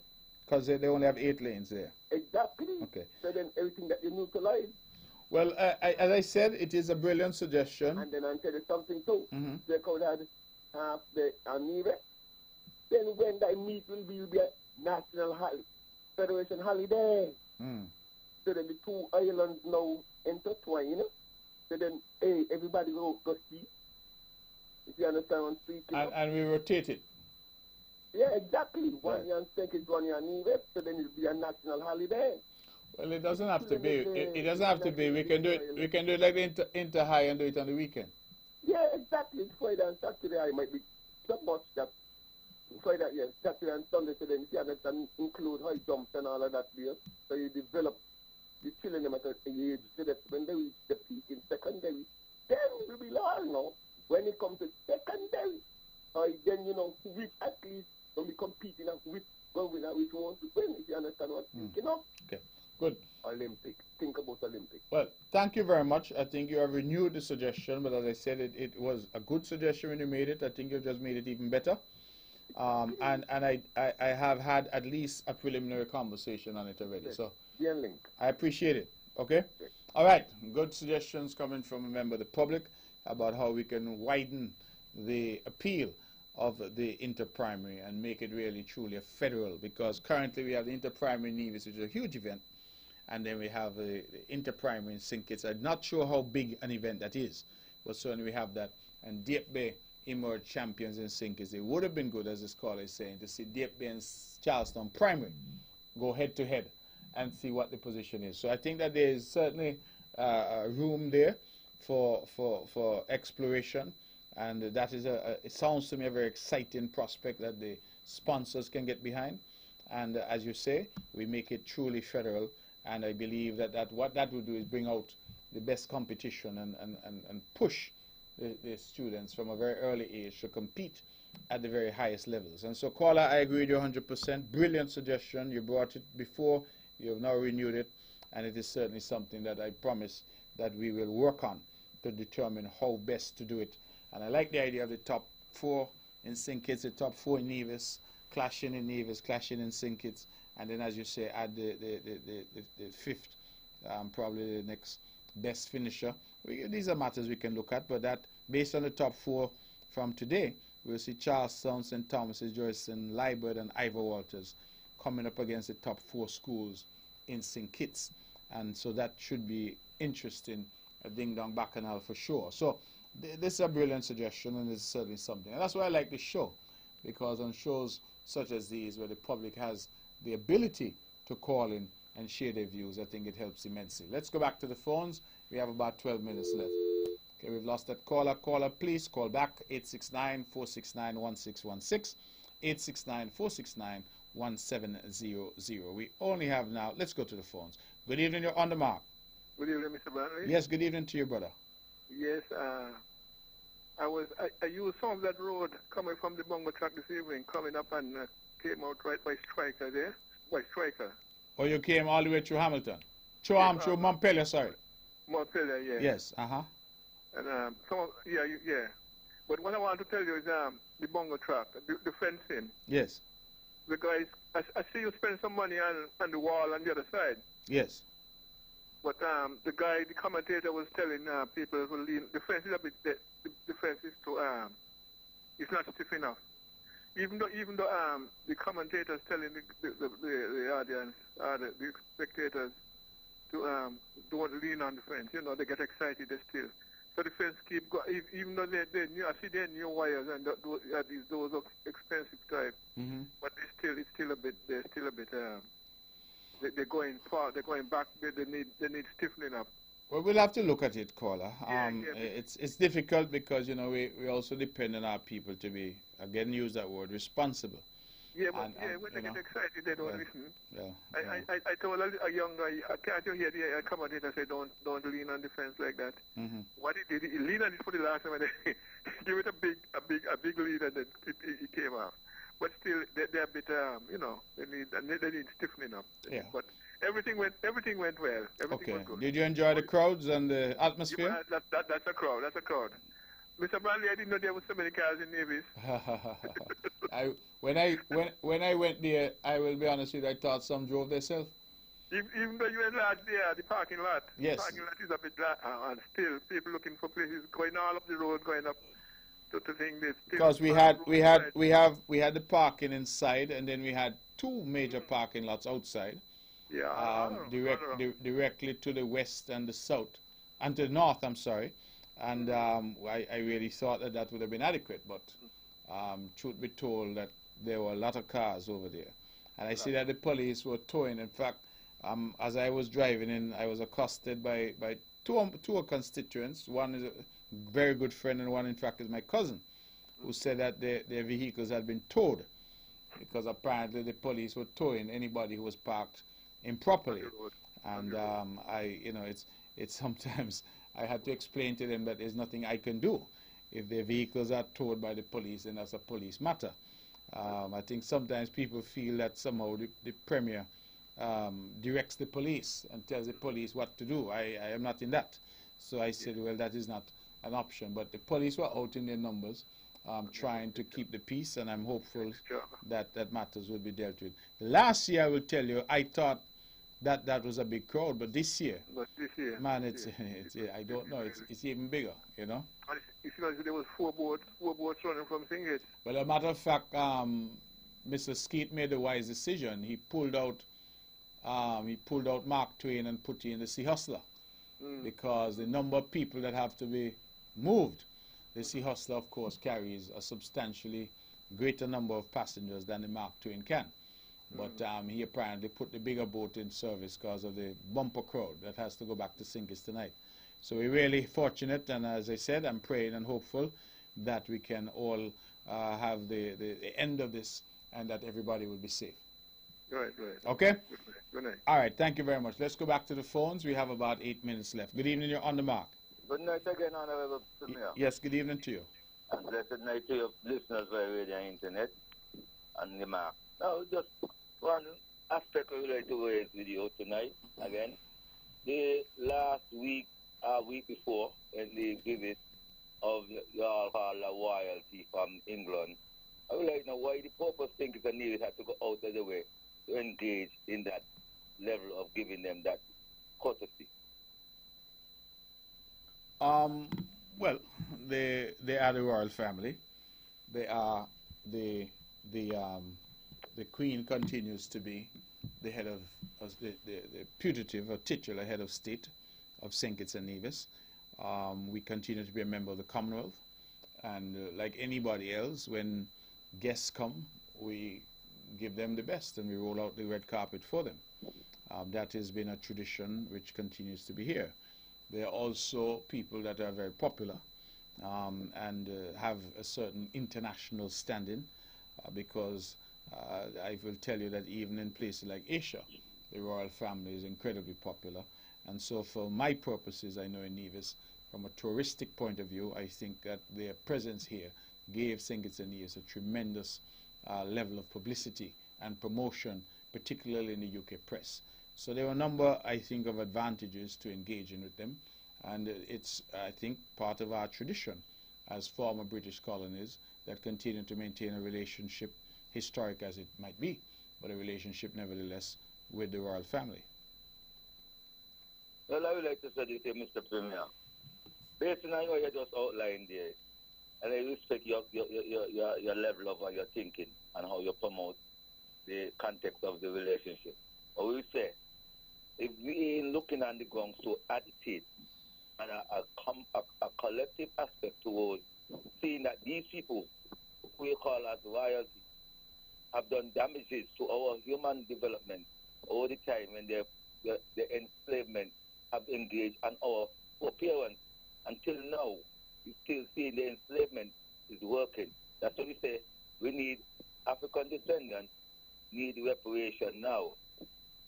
Because they only have 8 lanes there. Exactly. Okay. So then everything that you neutralize. Well, as I said, it is a brilliant suggestion. And then I'll tell you something too. They could have half the Nevis. Then when that meet will be a national federation holiday. So then the 2 islands now intertwine. So then, everybody go see. If you understand what I'm speaking. And we rotate it. Yeah, exactly. One year on St. Kitts, 1 year on Nevis, so then it'll be a national holiday. Well, it doesn't have to be. It doesn't have to be. We can do it. We can do it like the inter-high and do it on the weekend. Yeah, exactly. It's Friday and Saturday. I might be so much that Friday, Saturday and Sunday. So then you can include high jumps and all of that there. So you develop the children at an age so that when they reach the peak in secondary, then it will be long now. When it comes to secondary, then which athletes will be competing and which winner which wants to win, if you understand what I'm thinking of. Okay, good. Olympic. Think about Olympic. Well, thank you very much. I think you have renewed the suggestion, but as I said, it was a good suggestion when you made it. I think you've just made it even better. And I have had at least a preliminary conversation on it already. So I appreciate it. Okay? All right. Good suggestions coming from a member of the public about how we can widen the appeal of the inter-primary and make it really truly a federal, because currently we have the inter-primary in Nevis, which is a huge event, and then we have the inter-primary in St. Kitts. I'm not sure how big an event that is, but certainly we have that. And Deep Bay emerge champions in St. Kitts. It would have been good, as the scholar is saying, to see Dieppe and Charlestown Primary go head to head and see what the position is. So I think that there is certainly room there for exploration, and that is it sounds to me a very exciting prospect that the sponsors can get behind. And as you say, we make it truly federal, and I believe that what that will do is bring out the best competition and push the students from a very early age to compete at the very highest levels. And so, caller, I agree with you 100%. Brilliant suggestion. You brought it before. You have now renewed it. And it is certainly something that I promise that we will work on to determine how best to do it. And I like the idea of the top 4 in St. Kitts, the top 4 in Nevis, clashing in Nevis, clashing in St. Kitts. And then, as you say, add the 5th, probably the next best finisher. These are matters we can look at, but that, based on the top 4 from today, we'll see Charlestown, St. Thomas's, Joycean, Liburd, and Ivor Walters coming up against the top 4 schools in St. Kitts. And so that should be interesting, Ding Dong Bacchanal for sure. So this is a brilliant suggestion, and it's certainly something. And that's why I like this show, because on shows such as these, where the public has the ability to call in and share their views, I think it helps immensely. Let's go back to the phones. We have about 12 minutes left. Okay, we've lost that caller. Caller, please call back 869-469-1616, 869-469-1700. We only have now, let's go to the phones. Good evening, you're on the mark. Good evening, Mr. Brantley. Yes, good evening to you, brother. Yes, I used some of that road coming from the Bongo track this evening, coming up and came out right by Striker there, by Striker. Oh, you came all the way through Hamilton? Through Montpelier, sorry. Montpelier, yeah. Yes, And yeah. But what I want to tell you is the Bongo track, the fencing. Yes. The guys, I see you spend some money on the wall on the other side. Yes. But the commentator was telling people who lean, the fence is a bit, the fence is too, it's not stiff enough. Even though the commentators telling the audience, the spectators, to don't lean on the fence. You know, they get excited still. So the fence keep going, even though they're new. I see they're new wires and those are expensive type. Mm-hmm. But they're still a bit. They're going far. They're going back. They need stiffening up. Well, we'll have to look at it, caller. It's difficult because, you know, we also depend on our people to be, again, use that word, responsible. Yeah, but when they get excited, they don't listen. Yeah. I told a young guy, can't you hear the commentator say, don't lean on the fence like that. Mm-hmm. What he did, he leaned on it for the last time, and then give it a big lead, and then it came off. But still, they're a bit, you know, they need stiffening up. Yeah. But everything went well. Everything was good. Did you enjoy the crowds and the atmosphere? Yeah, that's a crowd. That's a crowd. Mr. Bradley, I didn't know there were so many cars in Nevis. When I went there, I will be honest with you, I thought some drove themselves. Even though you went last there, the parking lot. Yes. The parking lot is a bit and still people looking for places going all up the road, going up to think this. Because we had the parking inside, and then we had 2 major parking lots outside. Yeah. Directly to the west and the south, and to the north. I'm sorry. And I really thought that would have been adequate, but truth be told, that there were a lot of cars over there. And I see that the police were towing. In fact, as I was driving in, I was accosted by two constituents. One is a very good friend, and one, in fact, is my cousin, who said that their vehicles had been towed because apparently the police were towing anybody who was parked improperly. And it's sometimes I had to explain to them that there's nothing I can do. If their vehicles are towed by the police, then that's a police matter. I think sometimes people feel that somehow the Premier directs the police and tells the police what to do. I am not in that. So I said, well, that is not an option. But the police were out in their numbers, trying to keep the peace, and I'm hopeful that matters will be dealt with. Last year, I will tell you, I thought that was a big crowd, but this year, man, it's I don't know, it's even bigger, you know. You see, there was four boats running from Singate. Well, as a matter of fact, Mr. Skeet made a wise decision. He pulled out Mark Twain and put in the Sea Hustler, because the number of people that have to be moved The Sea Hustler, of course, carries a substantially greater number of passengers than the Mark Twain can. But he apparently put the bigger boat in service because of the bumper crowd that has to go back to St. Kitts tonight. So we're really fortunate, and as I said, I'm praying and hopeful that we can all have the end of this and that everybody will be safe. Right. Okay? Good night. All right, thank you very much. Let's go back to the phones. We have about 8 minutes left. Good evening, you're on the mark. Good night again, Honorable Premier. Yes, good evening to you. And blessed night to your listeners via radio and internet and the mark. Now, just one aspect I would like to raise with you tonight again. The last week, week before, in the visit of your royalty from England, I would like to know why the purpose think the Navy had to go out of the way to engage in that level of giving them that courtesy. Well, they are the royal family. They are the Queen continues to be the head of the putative or titular head of state of St. Kitts and Nevis. We continue to be a member of the Commonwealth, and like anybody else, when guests come, we give them the best and we roll out the red carpet for them. That has been a tradition which continues to be here. There are also people that are very popular and have a certain international standing because I will tell you that even in places like Asia, the royal family is incredibly popular. And so for my purposes, I know in Nevis, from a touristic point of view, I think that their presence here gave St. Kitts and Nevis a tremendous level of publicity and promotion, particularly in the UK press. So there are a number, I think, of advantages to engaging with them, and it's, I think, part of our tradition as former British colonies that continue to maintain a relationship, historic as it might be, but a relationship nevertheless with the royal family. Well, I would like to say this to Mr. Premier. Based on what you just outlined there, and I respect your level of your thinking and how you promote the context of the relationship. But we say, if we ain't looking on the ground so attitude and a collective aspect towards seeing that these people who we call as royalty have done damages to our human development all the time when the enslavement have engaged on our parents. Until now, we still see the enslavement is working. That's what we say. We need African descendants, need reparation now.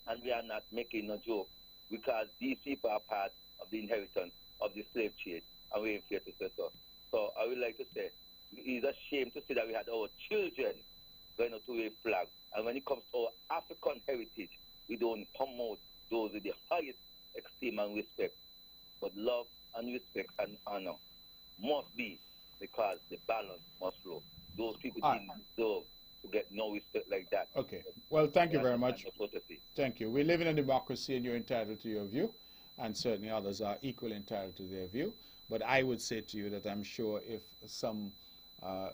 And we are not making no joke because these people are part of the inheritance of the slave trade, and we ain't here to say so. So I would like to say, it is a shame to see that we had our children going out to a flag. And when it comes to our African heritage, we don't promote those with the highest esteem and respect. But love and respect and honor must be, because the balance must flow. Those people didn't deserve to get no respect like that. Okay. Well, thank you very much. Thank you. We live in a democracy and you're entitled to your view, and certainly others are equally entitled to their view. But I would say to you that I'm sure if some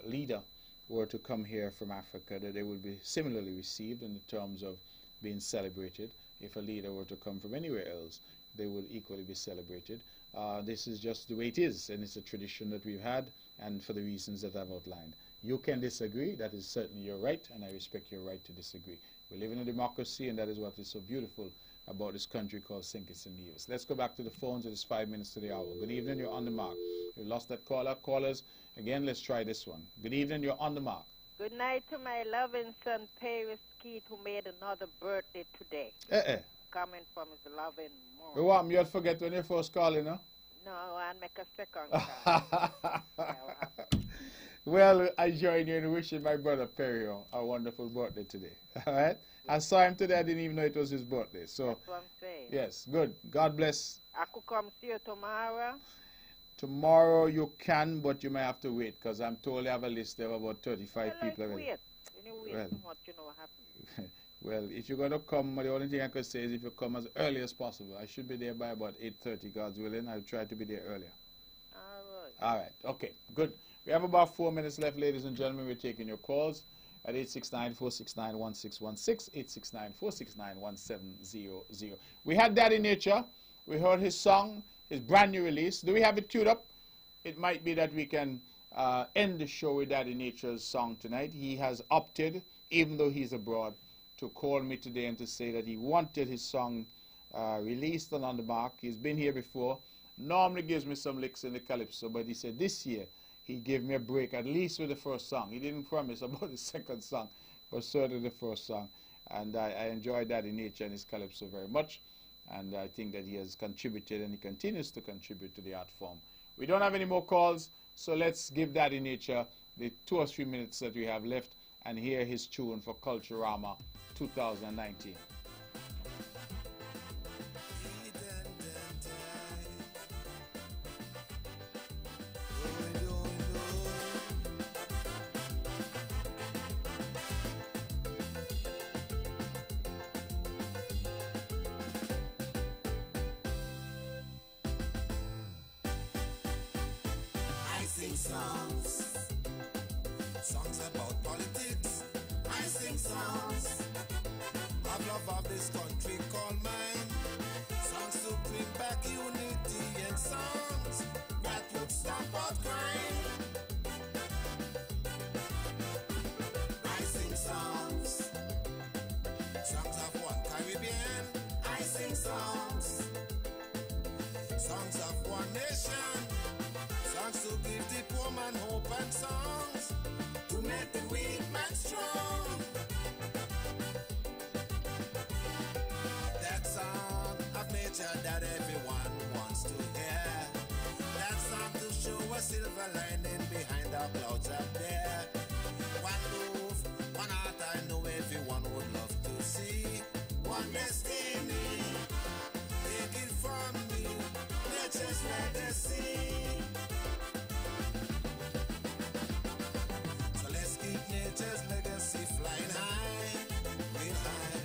leader were to come here from Africa, that they would be similarly received in terms of being celebrated. If a leader were to come from anywhere else, they would equally be celebrated. This is just the way it is, and it's a tradition that we've had, and for the reasons that I've outlined. You can disagree, that is certainly your right, and I respect your right to disagree. We live in a democracy, and that is what is so beautiful about this country called St. Kitts and Nevis. Let's go back to the phones. It is 5 minutes to the hour. Good evening, you're on the mark. We lost that caller. Callers, again, let's try this one. Good evening, you're on the mark. Good night to my loving son, Paris Keith, who made another birthday today. Coming from his loving mom. What, you had forget when you first called, you know? No, I'll make a second call. Well, I join you in wishing my brother Perry a wonderful birthday today. All right? I saw him today. I didn't even know it was his birthday. So, that's what I'm saying. Yes, good. God bless. I could come see you tomorrow. Tomorrow you can, but you may have to wait because I'm told I have a list of about 35 people already. Wait. When you wait too much, you know what happens. Well, if you're going to come, the only thing I could say is if you come as early as possible. I should be there by about 8:30, God's willing. I'll try to be there earlier. All right. Okay, good. We have about 4 minutes left, ladies and gentlemen. We're taking your calls at 869-469-1616, 869-469-1700. We had Daddy Nature. We heard his song, his brand new release. Do we have it queued up? it might be that we can end the show with Daddy Nature's song tonight. He has opted, even though he's abroad, to call me today and to say that he wanted his song released and on the mark. He's been here before. Normally gives me some licks in the calypso, but he said this year he gave me a break, at least with the first song. He didn't promise about the second song, but certainly the first song. And I enjoyed Daddy Nature and his calypso very much. And I think that he has contributed and he continues to contribute to the art form. We don't have any more calls, so let's give Daddy Nature the 2 or 3 minutes that we have left and hear his tune for Culturama 2019. Songs about politics. I sing songs of love of this country called mine. Songs to bring back unity and songs that would stop out crime. I sing songs, songs of one Caribbean. I sing songs, songs of one nation. Songs to give the poor man hope and songs to make the weak man strong. That song of nature that everyone wants to hear. That song to show a silver lining behind the clouds up there. One move, one heart I know everyone would love to see. One destiny, take it from me, nature's legacy. Nature's legacy flying high, real high.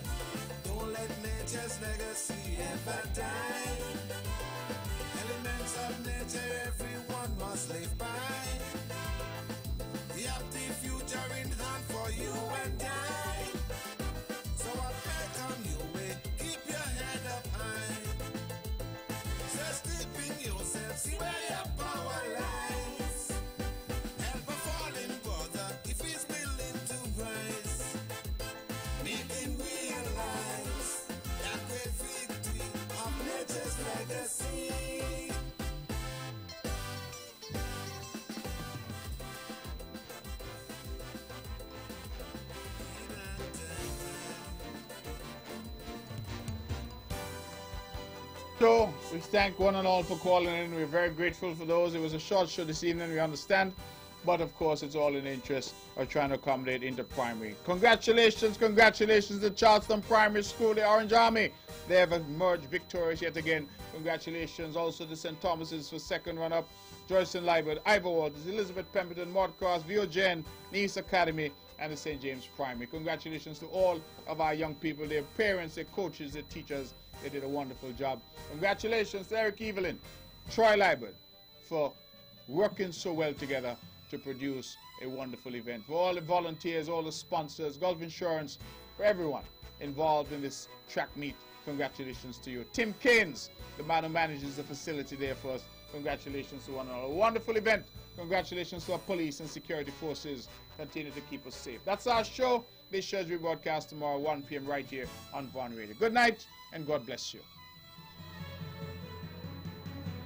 Don't let nature's legacy ever die. Elements of nature everyone must live by. We have the future in hand for you and I. So I beg on your way, keep your head up high. Just deep in yourself, see where your power lies. Help a fallen brother if he's willing to rise. Make him realize that great victory of nature's legacy. So we thank one and all for calling in. We're very grateful for those. It was a short show this evening, we understand. But of course, it's all in the interest of trying to accommodate inter-primary. Congratulations to Charleston Primary School, the Orange Army. They have emerged victorious yet again. Congratulations also to St. Thomas's for second run-up. Joyson Liebert, Ivor Waters, Elizabeth Pemberton, Maud Cross, VOGen, Nice Academy, and the St. James Primary. Congratulations to all of our young people, their parents, their coaches, their teachers. They did a wonderful job. Congratulations to Eric Evelyn, Troy Liebert, for working so well together to produce a wonderful event. For all the volunteers, all the sponsors, Gulf Insurance, for everyone involved in this track meet, congratulations to you. Tim Keynes, the man who manages the facility there for us, congratulations to one and all. A wonderful event. Congratulations to our police and security forces. Continue to keep us safe. That's our show. This show is rebroadcast tomorrow, 1 p.m. right here on Vaughan Radio. Good night, and God bless you.